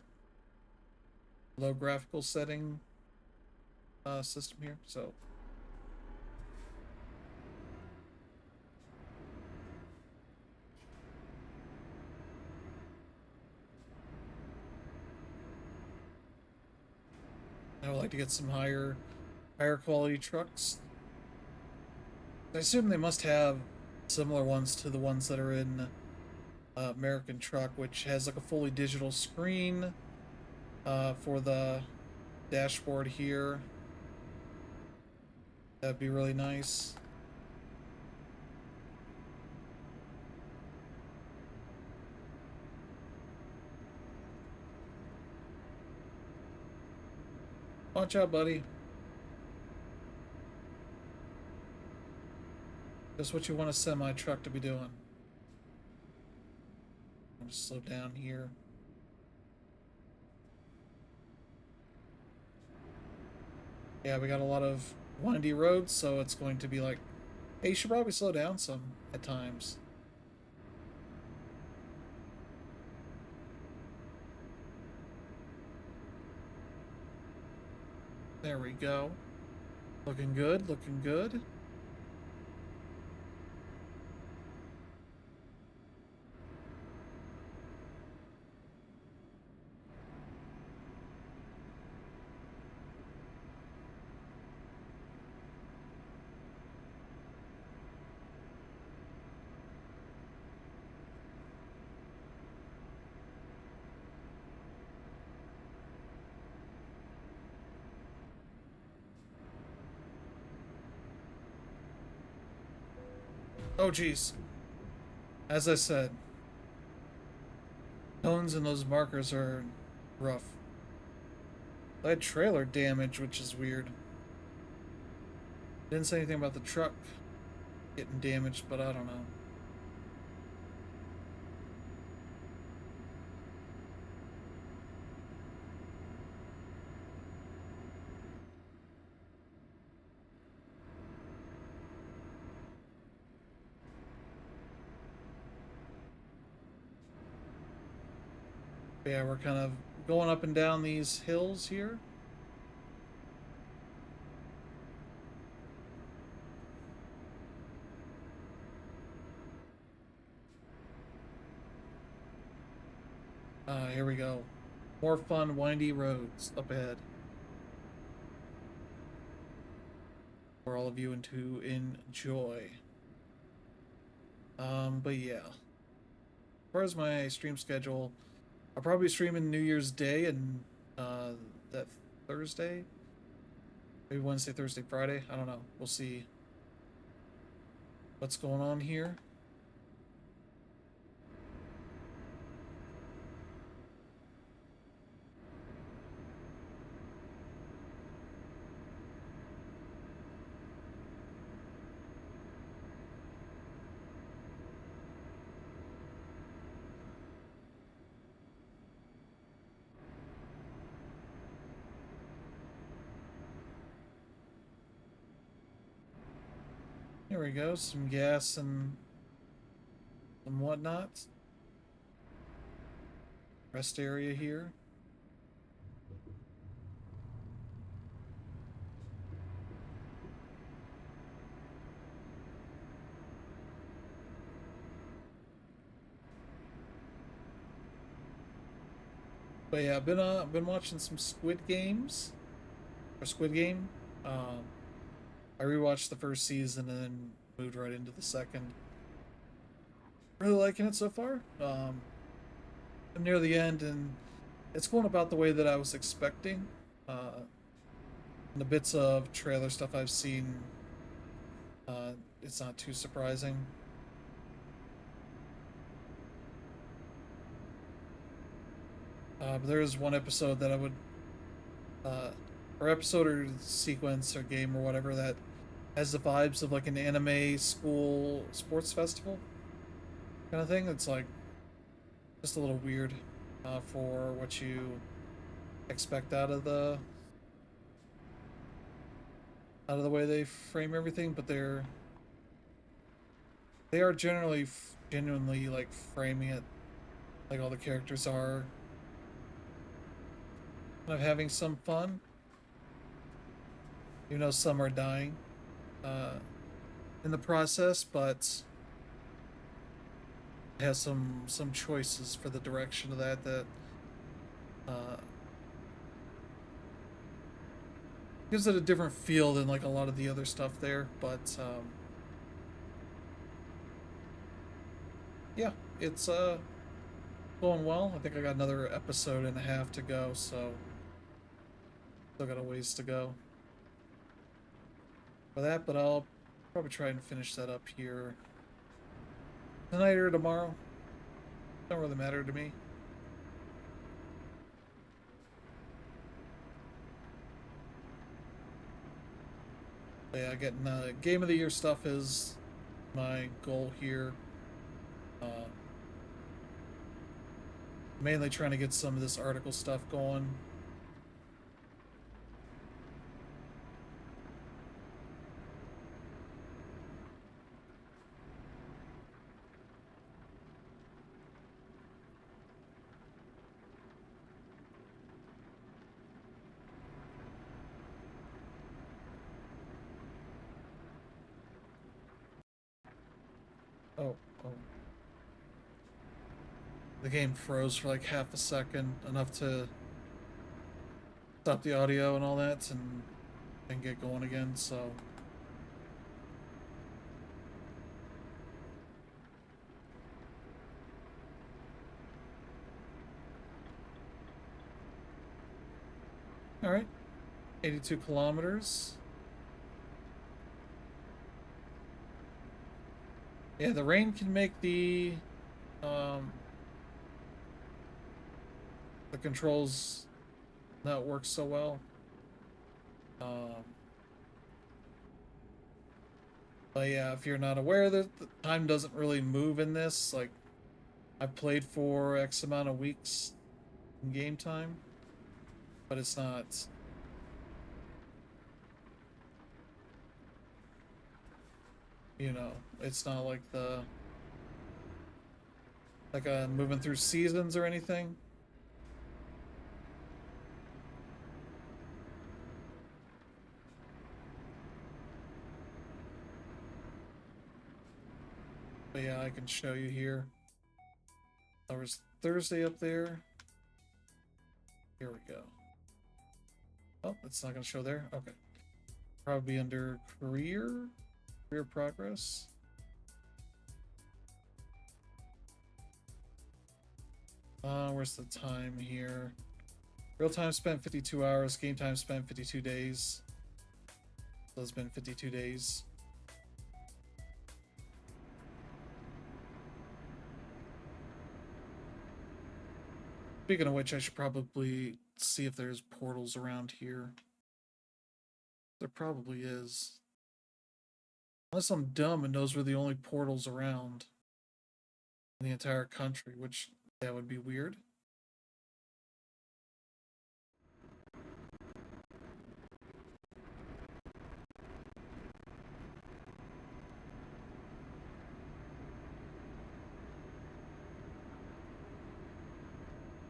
low graphical setting system here, so... I would like to get some higher quality trucks. I assume they must have similar ones to the ones that are in American Truck, which has like a fully digital screen for the dashboard here. That'd be really nice. Watch out, buddy. That's what you want a semi-truck to be doing. I'm just slow down here. Yeah, we got a lot of windy roads, so it's going to be like, hey, you should probably slow down some at times. There we go. Looking good, looking good. Oh, geez. As I said, tones and those markers are rough. I had trailer damage, which is weird. Didn't say anything about the truck getting damaged, but I don't know. But yeah, we're kind of going up and down these hills here. Here we go. More fun, windy roads up ahead for all of you and to enjoy. But yeah, as far as my stream schedule, I'll probably be streaming New Year's Day and that Thursday, maybe Wednesday, Thursday, Friday. I don't know. We'll see what's going on here. Here we go. Some gas and some whatnot. Rest area here. But yeah, I've been watching some Squid Games or Squid Game. Um, I rewatched the first season and then moved right into the second. Really liking it so far. I'm near the end and it's going about the way that I was expecting. Uh, the bits of trailer stuff I've seen, uh, it's not too surprising. But there is one episode that I would, uh, or episode or sequence or game or whatever that has the vibes of like an anime school sports festival kind of thing. It's like just a little weird for what you expect out of the way they frame everything, but they are generally genuinely like framing it like all the characters are kind of having some fun, even though some are dying uh, in the process, but it has some choices for the direction of that uh, gives it a different feel than like a lot of the other stuff there. But yeah, it's going well. I think I got another episode and a half to go, so still got a ways to go for that. But I'll probably try and finish that up here tonight or tomorrow. Don't really matter to me. But yeah, getting game of the year stuff is my goal here. Uh, Mainly trying to get some of this article stuff going. the game froze for like half a second, enough to stop the audio and all that, and get going again. So all right, 82 kilometers. Yeah, the rain can make um the controls not work so well. Um, but yeah, if you're not aware that the time doesn't really move in this, like I've played for X amount of weeks in game time, but it's not, you know, it's not like the like moving through seasons or anything. But yeah, I can show you here. There was Thursday up there. Here we go. Oh, it's not gonna show there. Okay. Probably under career progress. Where's the time here? Real time spent 52 hours. Game time spent 52 days. So it's been 52 days. Speaking of which, I should probably see if there's portals around here. There probably is. Unless I'm dumb and those were the only portals around in the entire country, which that would be weird.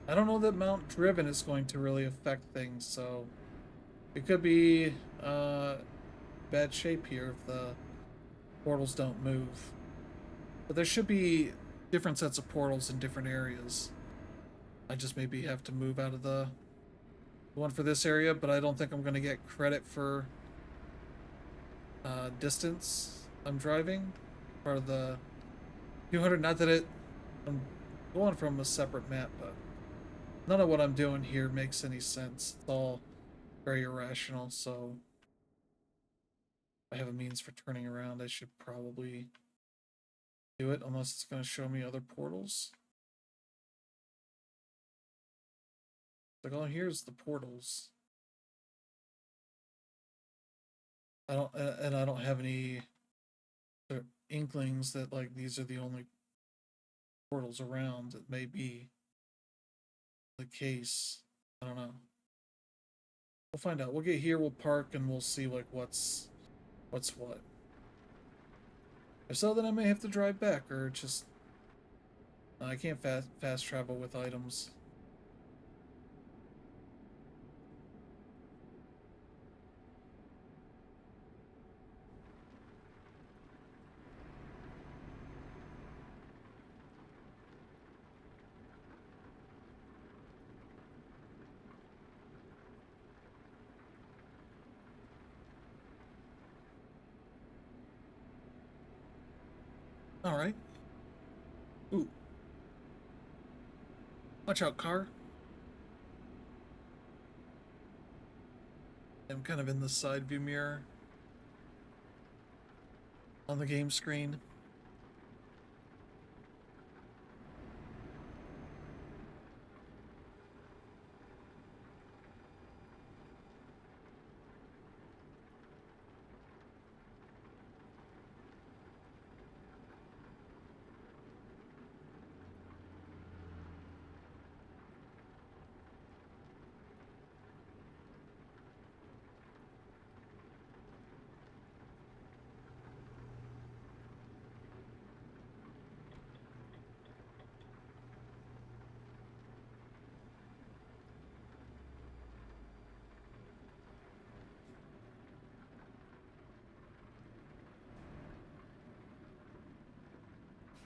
I don't know that Mount Driven is going to really affect things, so it could be bad shape here if the portals don't move. But there should be different sets of portals in different areas. I just maybe have to move out of the one for this area, but I don't think I'm going to get credit for distance I'm driving. Part of the 200, not that I'm going from a separate map, but none of what I'm doing here makes any sense. It's all very irrational, so if I have a means for turning around, I should probably do it, unless it's going to show me other portals. Like, oh, here's the portals. I don't, and I don't have any inklings that like these are the only portals around. It may be the case. I don't know. We'll find out. We'll get here. We'll park, and we'll see like what's what. If so, then I may have to drive back, or just I can't fast travel with items. All right. Ooh, watch out, car. I'm kind of in the side view mirror on the game screen.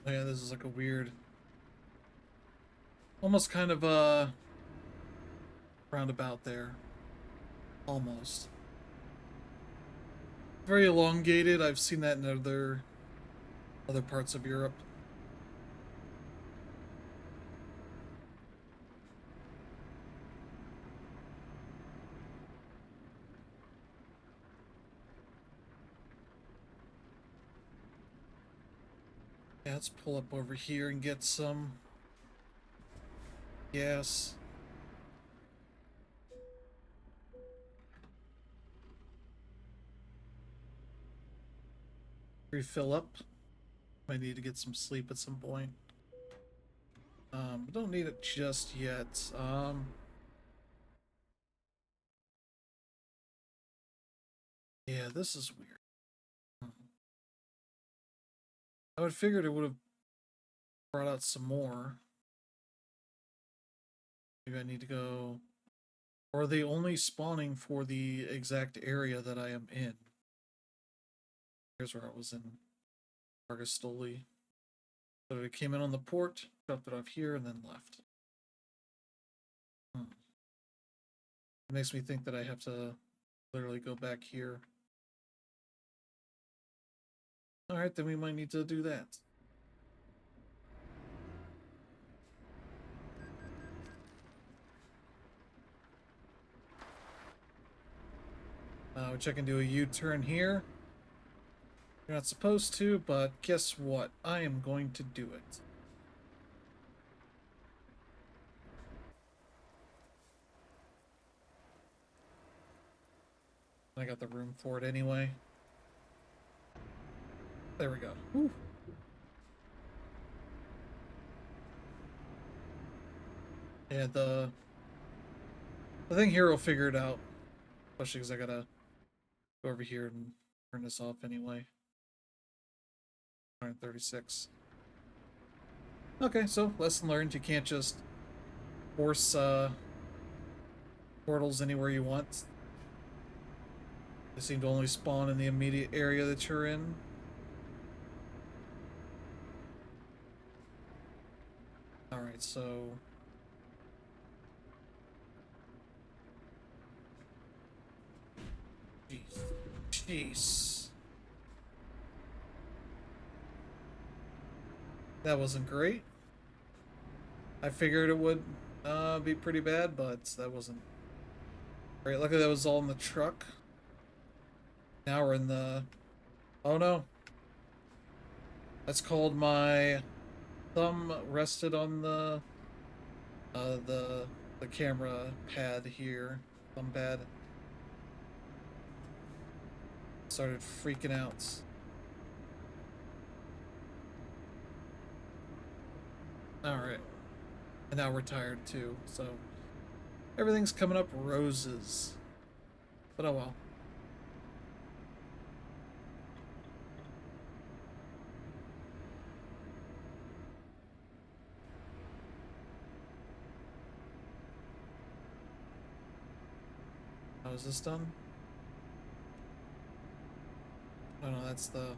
Oh yeah, this is like a weird Almost kind of roundabout there. Almost. Very elongated. I've seen that in other parts of Europe. Yeah, let's pull up over here and get some gas. Refill up. Might need to get some sleep at some point. Don't need it just yet. Yeah, this is weird. I would figured it would have brought out some more. Maybe I need to go. Or are they only spawning for the exact area that I am in? Here's where I was in Argostoli. So it came in on the port, dropped it off here, and then left. It makes me think that I have to literally go back here. Alright, then we might need to do that. Which I can do a U-turn here. You're not supposed to, but guess what? I am going to do it. I got the room for it anyway. There we go. Whew. Yeah, the thing here will figure it out. Especially because I gotta go over here and turn this off anyway. 136. Okay, so lesson learned. You can't just force portals anywhere you want. They seem to only spawn in the immediate area that you're in. Alright, so... Jeez. That wasn't great. I figured it would be pretty bad, but that wasn't great. Luckily that was all in the truck. Now we're in the... Oh no. That's called my thumb rested on the camera pad here. Thumb pad. Started freaking out. Alright. And now we're tired too, so everything's coming up roses. But oh well. How is this done? Oh no, that's the...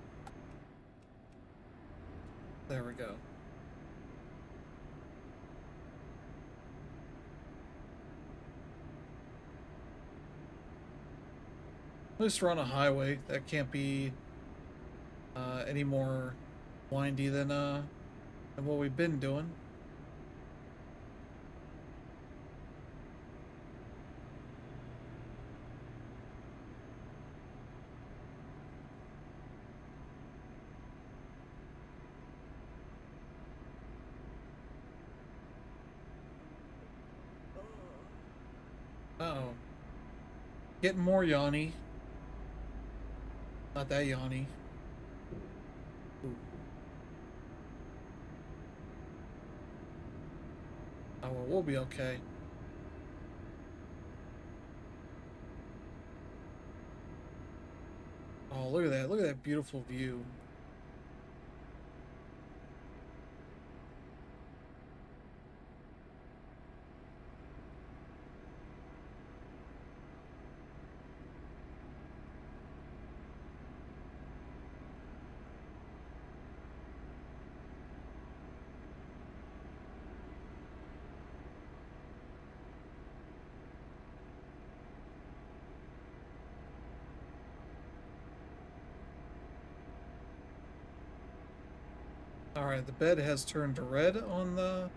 There we go. At least we're on a highway. That can't be any more windy than what we've been doing. Uh-oh. Getting more yawny. Not that yawny. Ooh. Oh, well, we'll be okay. Oh, look at that. Look at that beautiful view. Alright, the bed has turned red on the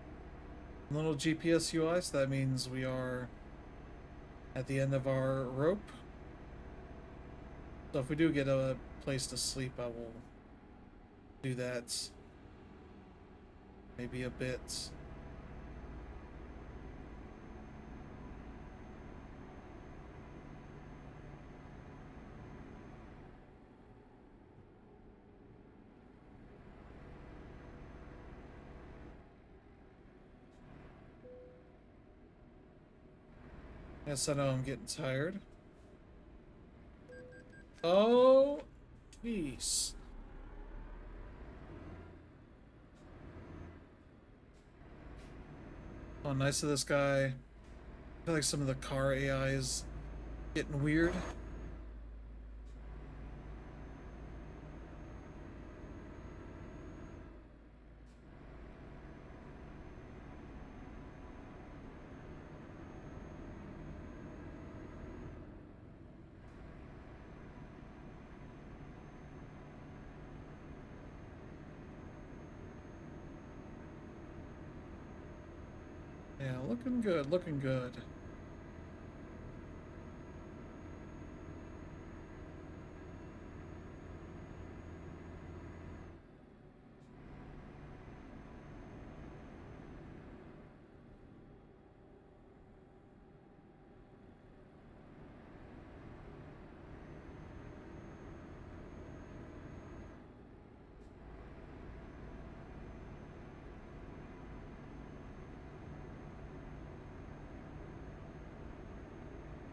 little GPS UI, so that means we are at the end of our rope. So if we do get a place to sleep, I will do that. Maybe a bit. Yes, I know I'm getting tired. Oh, jeez. Oh, nice of this guy. I feel like some of the car AI is getting weird. Yeah, looking good, looking good.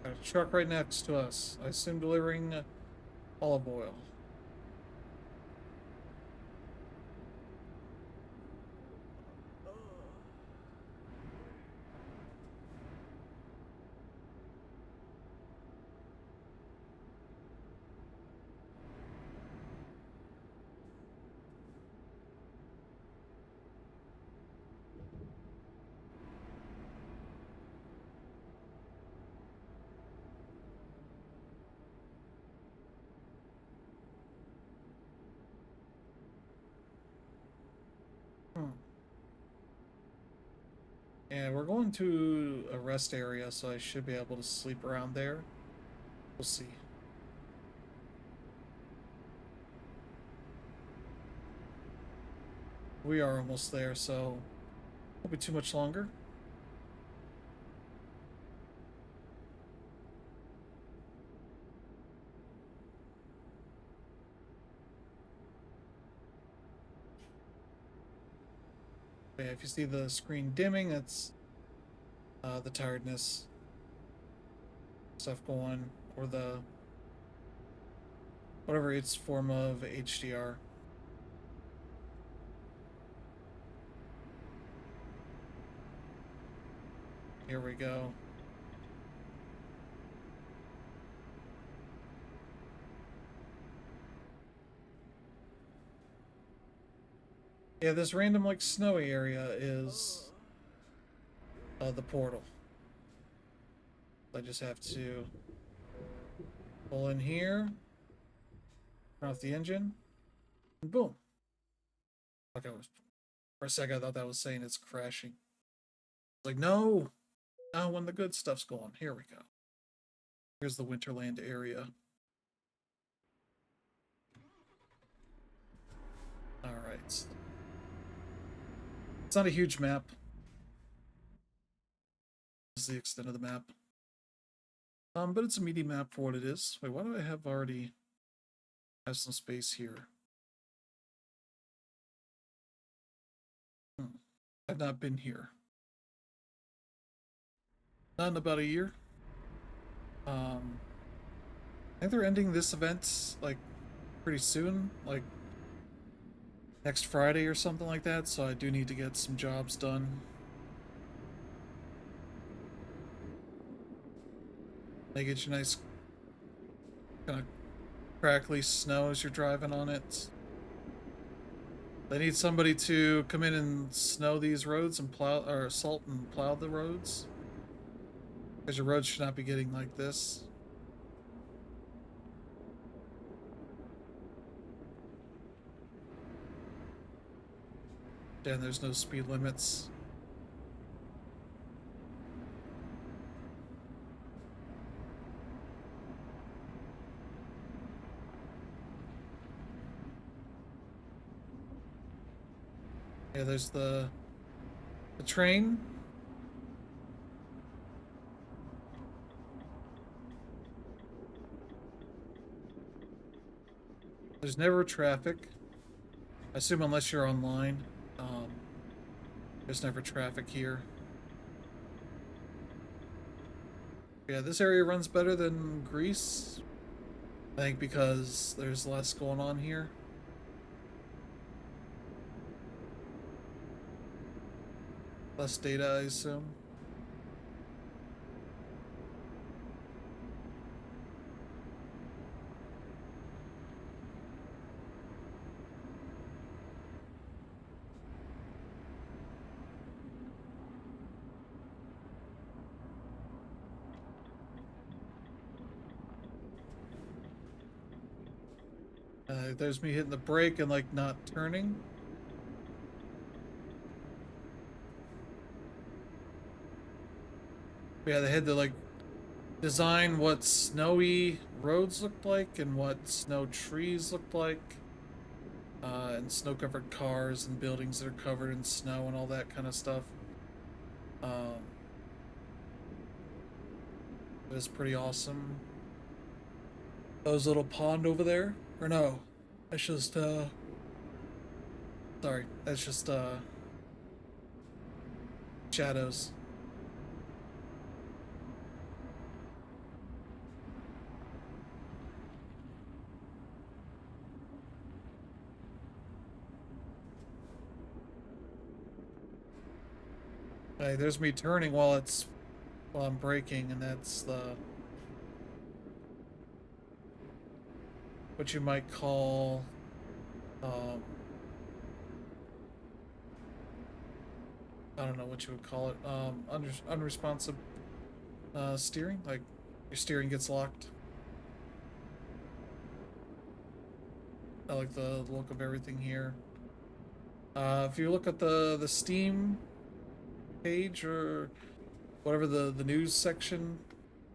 Got a truck right next to us. I assume delivering olive oil. Hmm. Yeah, we're going to a rest area, so I should be able to sleep around there. We'll see. We are almost there, so won't be too much longer. Yeah, if you see the screen dimming, that's the tiredness stuff going, or the whatever its form of HDR. Here we go. Yeah, this random like snowy area is the portal. I just have to pull in here, turn off the engine, and boom. Like I was for a second, I thought that was saying it's crashing. Like no, now when the good stuff's going. Here we go. Here's the Winterland area. All right. It's not a huge map. This is the extent of the map. But it's a meaty map for what it is. Wait, why do I have already have some space here? I've not been here. Not in about a year. I think they're ending this event like pretty soon, like next Friday or something like that. So I do need to get some jobs done. They get you nice kind of crackly snow as you're driving on it. They need somebody to come in and snow these roads and plow or salt and plow the roads. Because your roads should not be getting like this. And there's no speed limits. Yeah, there's the train. There's never traffic. I assume unless you're online, there's never traffic here. Yeah, this area runs better than Greece. I think because there's less going on here. Less data, I assume. There's me hitting the brake and like not turning. Yeah, they had to like design what snowy roads looked like and what snow trees looked like. And snow-covered cars and buildings that are covered in snow and all that kind of stuff. Um, it was pretty awesome. Those little pond over there, or no, that's just sorry, that's just shadows. Hey, there's me turning while I'm braking, and that's the what you might call um, I don't know what you would call it, unresponsive steering, like your steering gets locked. I like the look of everything here. If you look at the Steam page or whatever the news section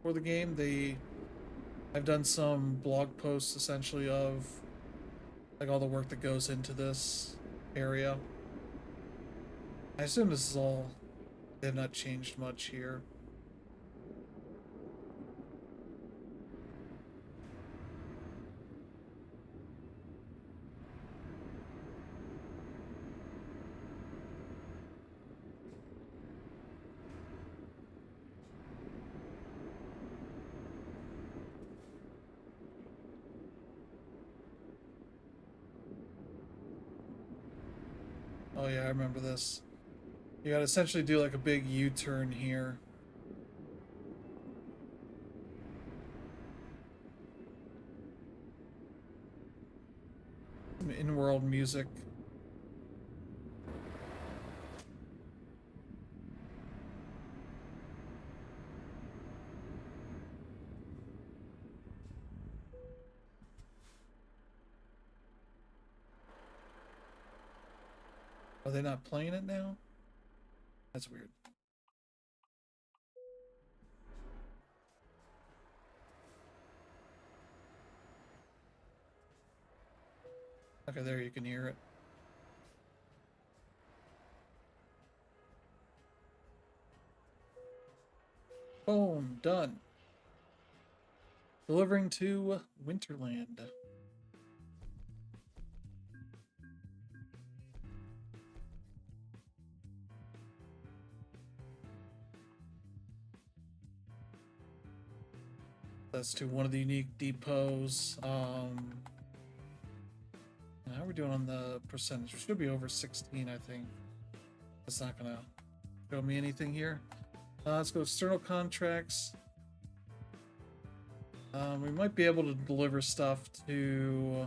for the game, I've done some blog posts essentially of like all the work that goes into this area. I assume this is all, they have not changed much here. Oh yeah, I remember this. You gotta essentially do like a big U-turn here. Some in-world music. Are they not playing it now? That's weird. Okay, there you can hear it. Boom, done. Delivering to Winterland. That's to one of the unique depots. How are we doing on the percentage? We should be over 16, I think. That's not gonna show me anything here. Let's go external contracts. We might be able to deliver stuff to...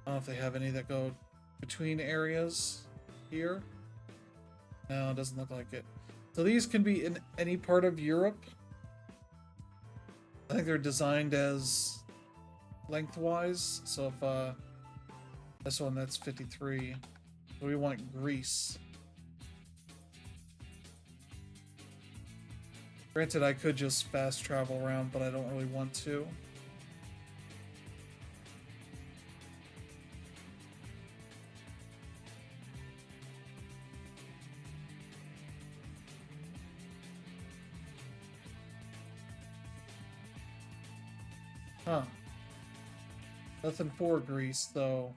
I don't know if they have any that go between areas here. No, it doesn't look like it. So these can be in any part of Europe. I think they're designed as lengthwise. So if this one, that's 53. We want grease. Granted, I could just fast travel around, but I don't really want to. Huh. Nothing for grease, though.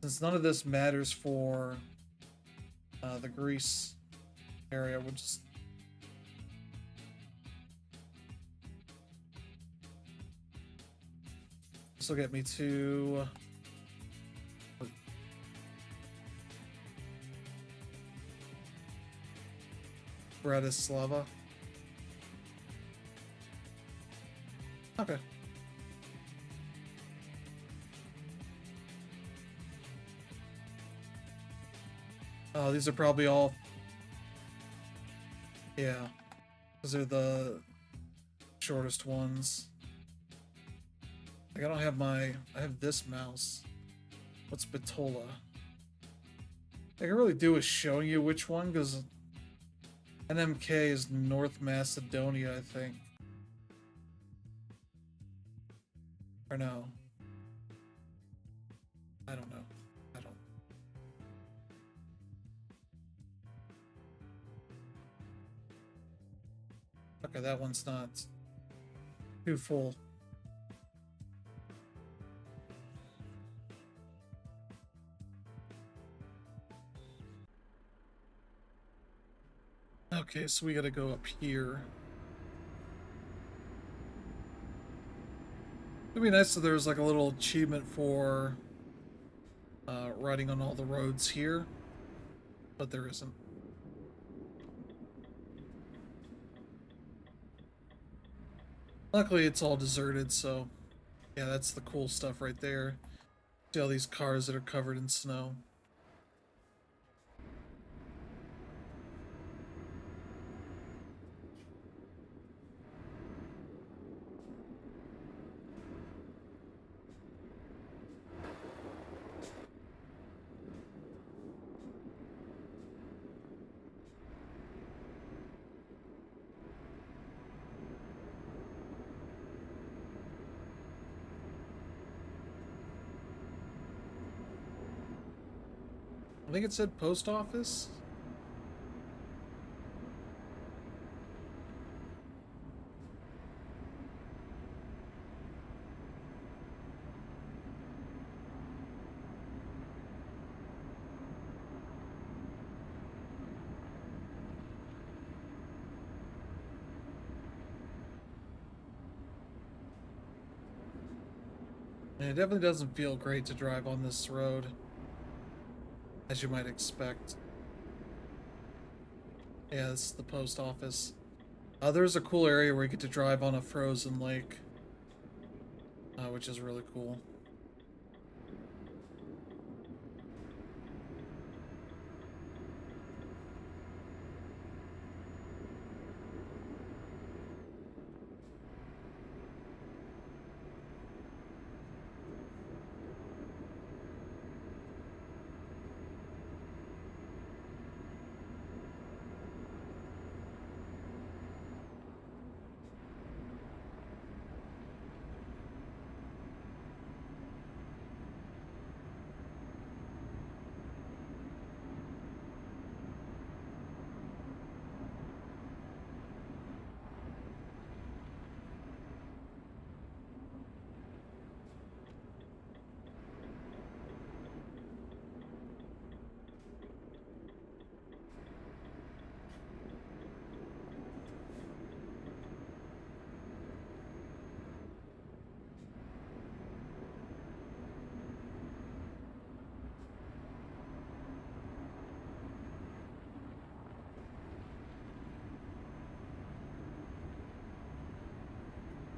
Since none of this matters for the grease area, we'll just... This will get me to... Bratislava. Okay. Oh, these are probably all... Yeah. Those are the shortest ones. Like, I don't have my... I have this mouse. What's Bitola? I can really do is showing you which one, because NMK is North Macedonia, I think. Or no. I don't know. I don't... Okay, that one's not too full. Okay, so we gotta go up here. It'd be nice if there was like a little achievement for riding on all the roads here, but there isn't. Luckily, it's all deserted, so yeah, that's the cool stuff right there. See all these cars that are covered in snow. I think it said post office. And it definitely doesn't feel great to drive on this road, as you might expect. Yeah, this is the post office. There's a cool area where you get to drive on a frozen lake, which is really cool.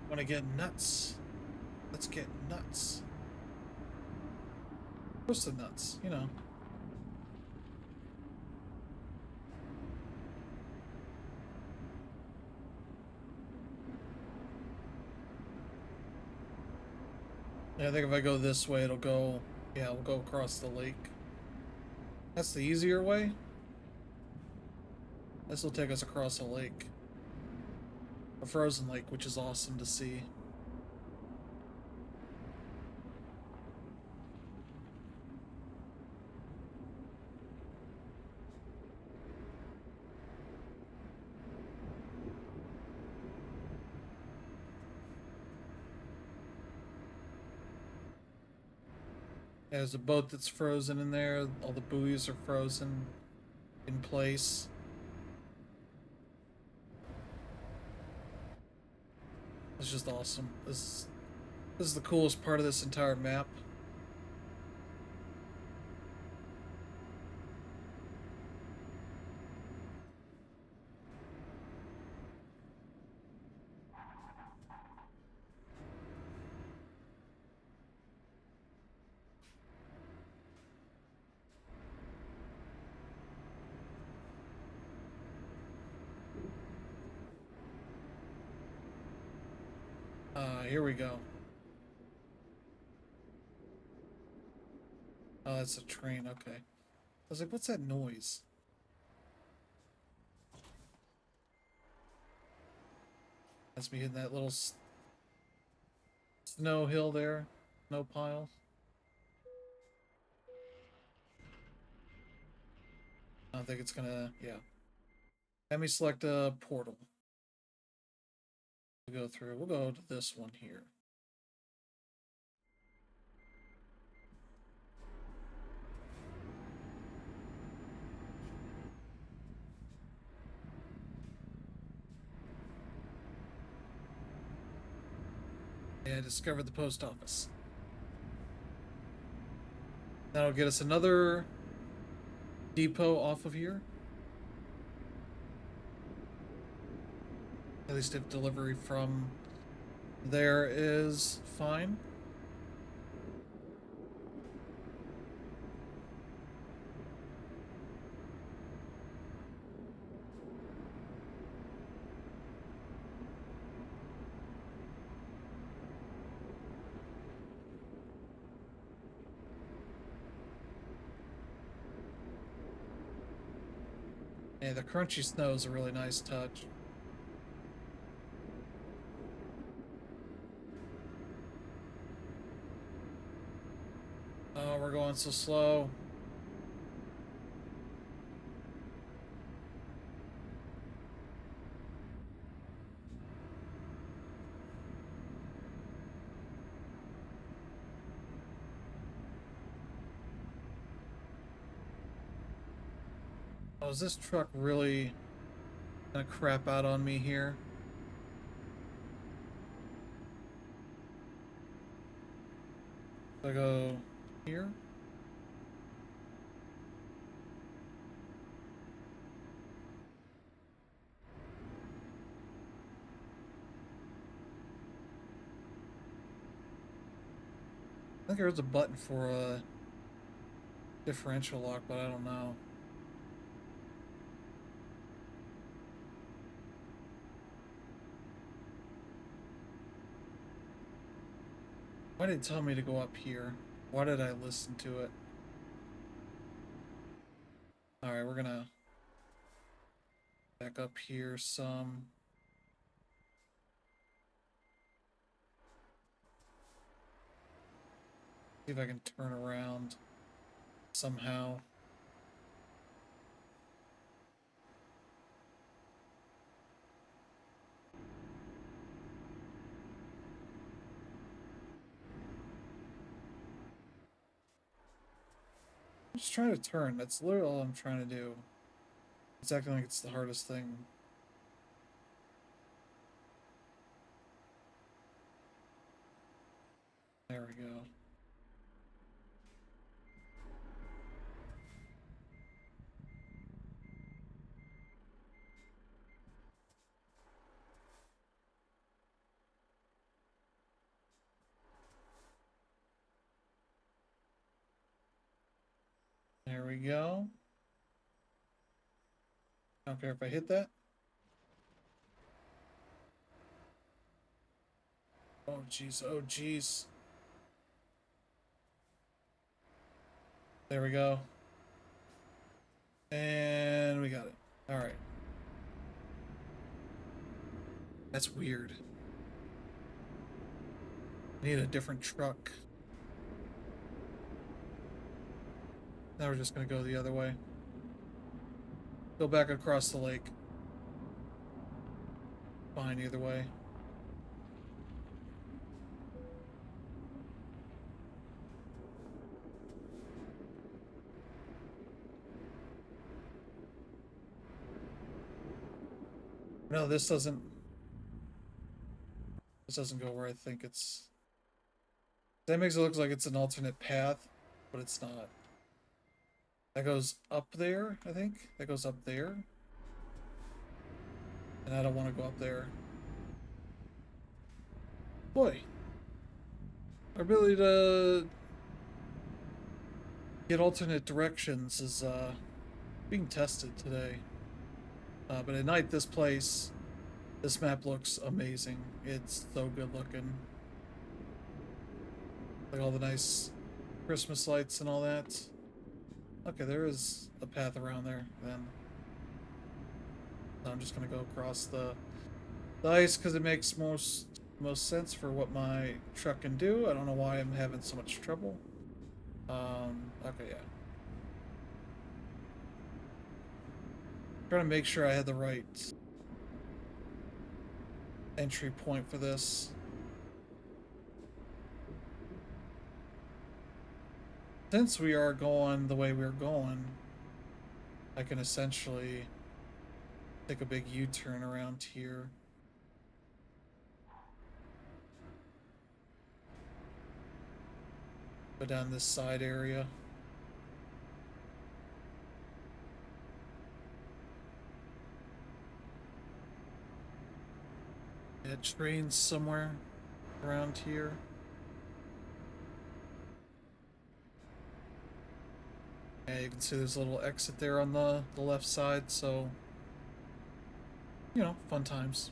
Want to get nuts? Let's get nuts. Roasted nuts, you know. Yeah, I think if I go this way, it'll go... Yeah, it'll go across the lake. That's the easier way. This will take us across a lake. A frozen lake, which is awesome to see. There's a boat that's frozen in there. All the buoys are frozen in place. It's just awesome. This is the coolest part of this entire map. Here we go. Oh, that's a train. Okay. I was like, what's that noise? That's me hitting that little snow hill there. Snow pile. I don't think it's gonna, yeah. Let me select a portal to go through. We'll go to this one here. Yeah, I discovered the post office. That'll get us another depot off of here. At least if delivery from there is fine. Yeah, the crunchy snow is a really nice touch. Oh, we're going so slow. Oh, is this truck really gonna crap out on me here? Do I go here? I think there's a button for a differential lock, but I don't know. Why did it tell me to go up here? Why did I listen to it? Alright, we're gonna back up here some. See if I can turn around somehow. I'm just trying to turn. That's literally all I'm trying to do. It's acting like it's the hardest thing. There we go. There we go. I don't care if I hit that. Oh, jeez. Oh, jeez. There we go. And we got it. All right. That's weird. I need a different truck. Now we're just gonna go the other way. Go back across the lake. Fine either way. No, this doesn't go where I think it's. That makes it look like it's an alternate path, but it's not. That goes up there, I think. That goes up there. And I don't want to go up there. Boy. Our ability to get alternate directions is being tested today. But at night, this map looks amazing. It's so good looking. Like all the nice Christmas lights and all that. Okay, there is a path around there then. So I'm just gonna go across the ice because it makes most sense for what my truck can do. I don't know why I'm having so much trouble. Okay, yeah. Trying to make sure I had the right entry point for this. Since we are going the way we're going, I can essentially take a big U-turn around here. Go down this side area. Yeah, trains somewhere around here. Yeah, you can see there's a little exit there on the left side, so, you know, fun times.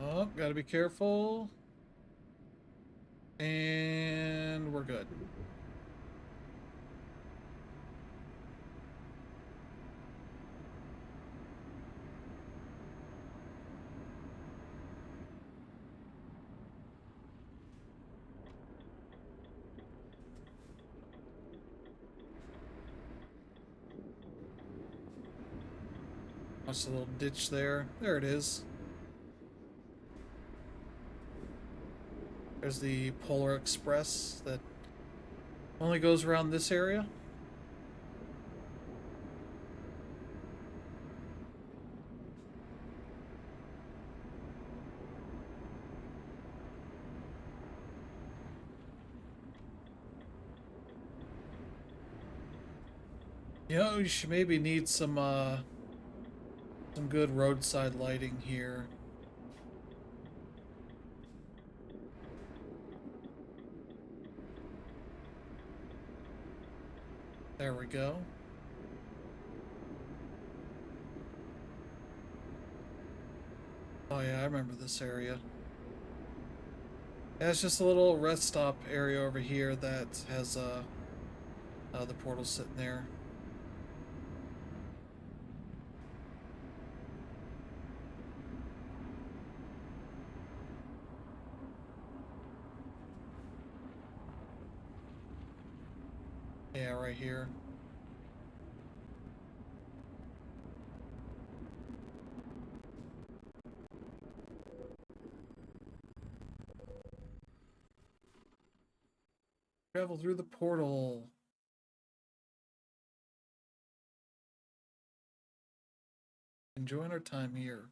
Oh, gotta be careful. And we're good. Watch the little ditch there. There it is. There's the Polar Express that only goes around this area. You know, you should maybe need some good roadside lighting here. There we go. Oh yeah, I remember this area. Yeah, it's just a little rest stop area over here that has the portal sitting there. Yeah, right here. Travel through the portal. Enjoying our time here.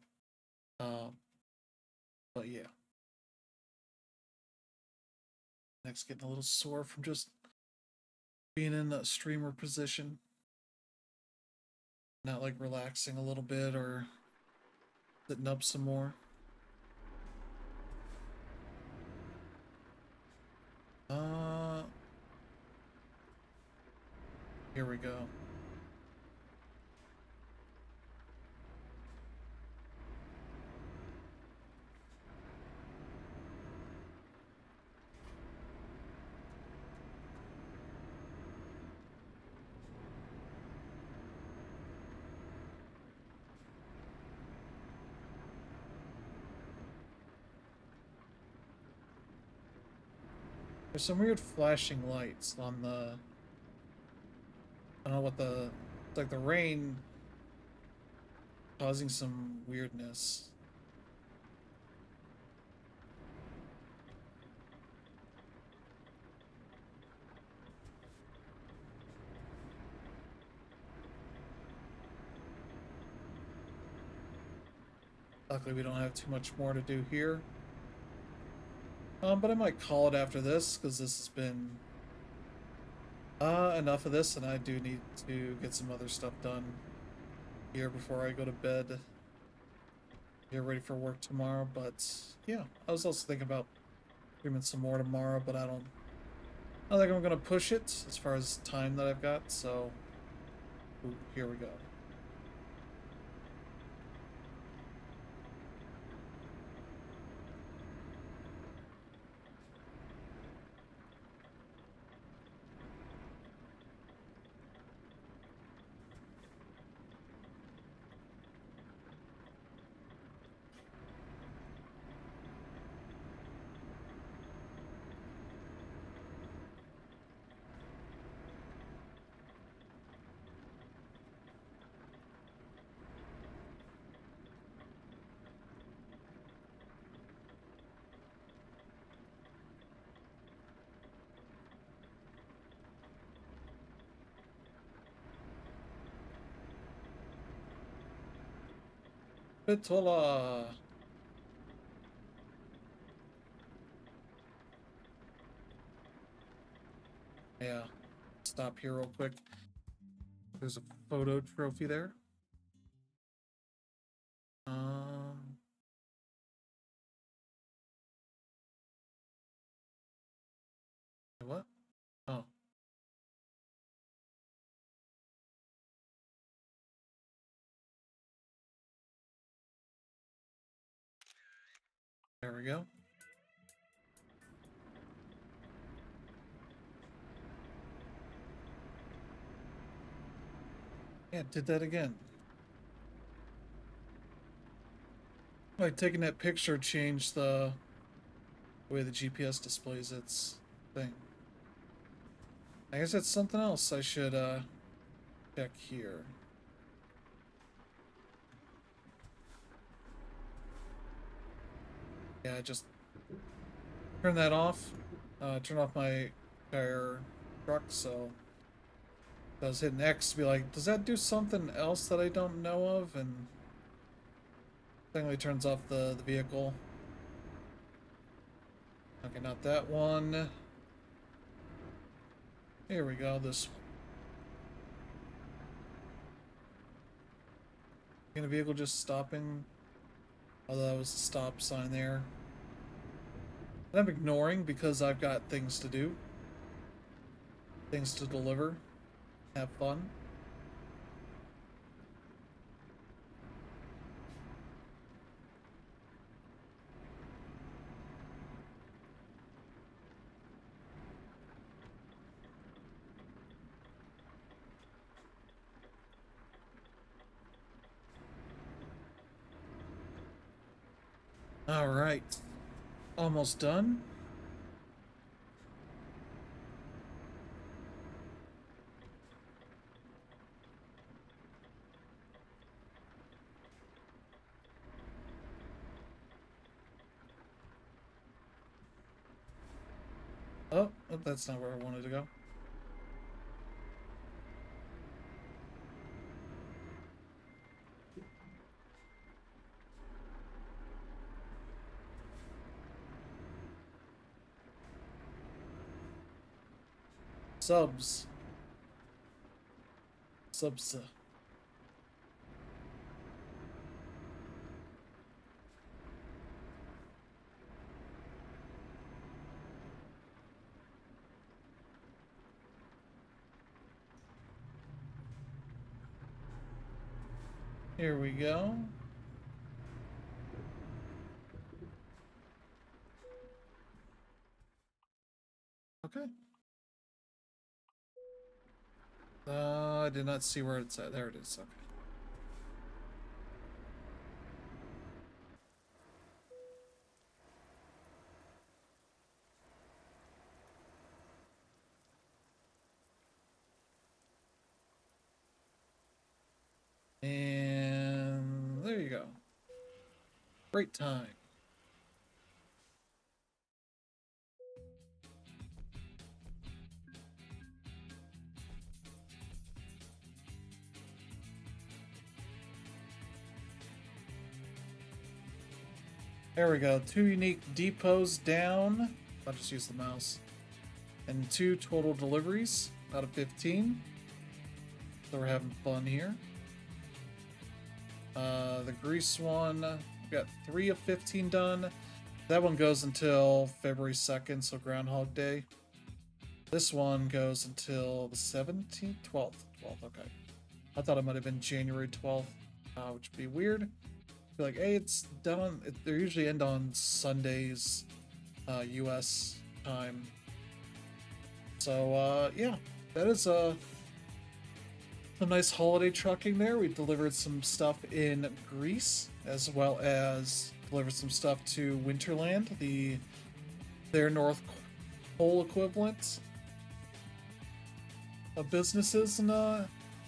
But yeah. Next, getting a little sore from just being in a streamer position. Not like relaxing a little bit or sitting up some more. Here we go. There's some weird flashing lights on the... I don't know what the... It's like the rain causing some weirdness. Luckily, we don't have too much more to do here. But I might call it after this, because this has been enough of this, and I do need to get some other stuff done here before I go to bed. Get ready for work tomorrow, but yeah, I was also thinking about streaming some more tomorrow, but I don't think I'm gonna push it as far as time that I've got, so ooh, here we go. Bitola! Yeah, stop here real quick. There's a photo trophy there. What? Oh. There we go. Yeah, did that again. Like taking that picture changed the way the GPS displays its thing. I guess that's something else I should check here. Yeah, just turn that off. Turn off my entire truck, so I was hitting X to be like, does that do something else that I don't know of? And suddenly turns off the vehicle. Okay, not that one. Here we go, this one. Can a vehicle just stopping? Although that was a stop sign there. And I'm ignoring because I've got things to do. Things to deliver. Have fun. Alright. Almost done. Oh, that's not where I wanted to go. Subs. Subs. Here we go. Okay. I did not see where it's at. There it is. Okay. And there you go. Great time. There we go. 2 unique depots down. I'll just use the mouse. And 2 total deliveries out of 15. So we're having fun here. The grease one, we got 3 of 15 done. That one goes until February 2nd, so Groundhog Day. This one goes until the 17th? 12th. 12th, okay. I thought it might have been January 12th, which would be weird. Be like, hey, it's done. They usually end on Sundays, U.S. time. So, yeah, that is some nice holiday trucking there. We delivered some stuff in Greece, as well as delivered some stuff to Winterland, their North Pole equivalent of businesses, and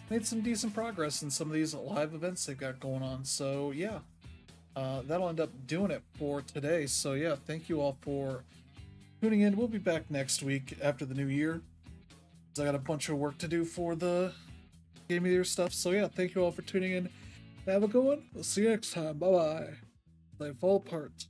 made some decent progress in some of these live events they've got going on. So yeah, that'll end up doing it for today. So yeah, thank you all for tuning in. We'll be back next week after the new year. I got a bunch of work to do for the Game of the Year stuff. So yeah, thank you all for tuning in. Have a good one. We'll see you next time. Bye bye. They fall apart.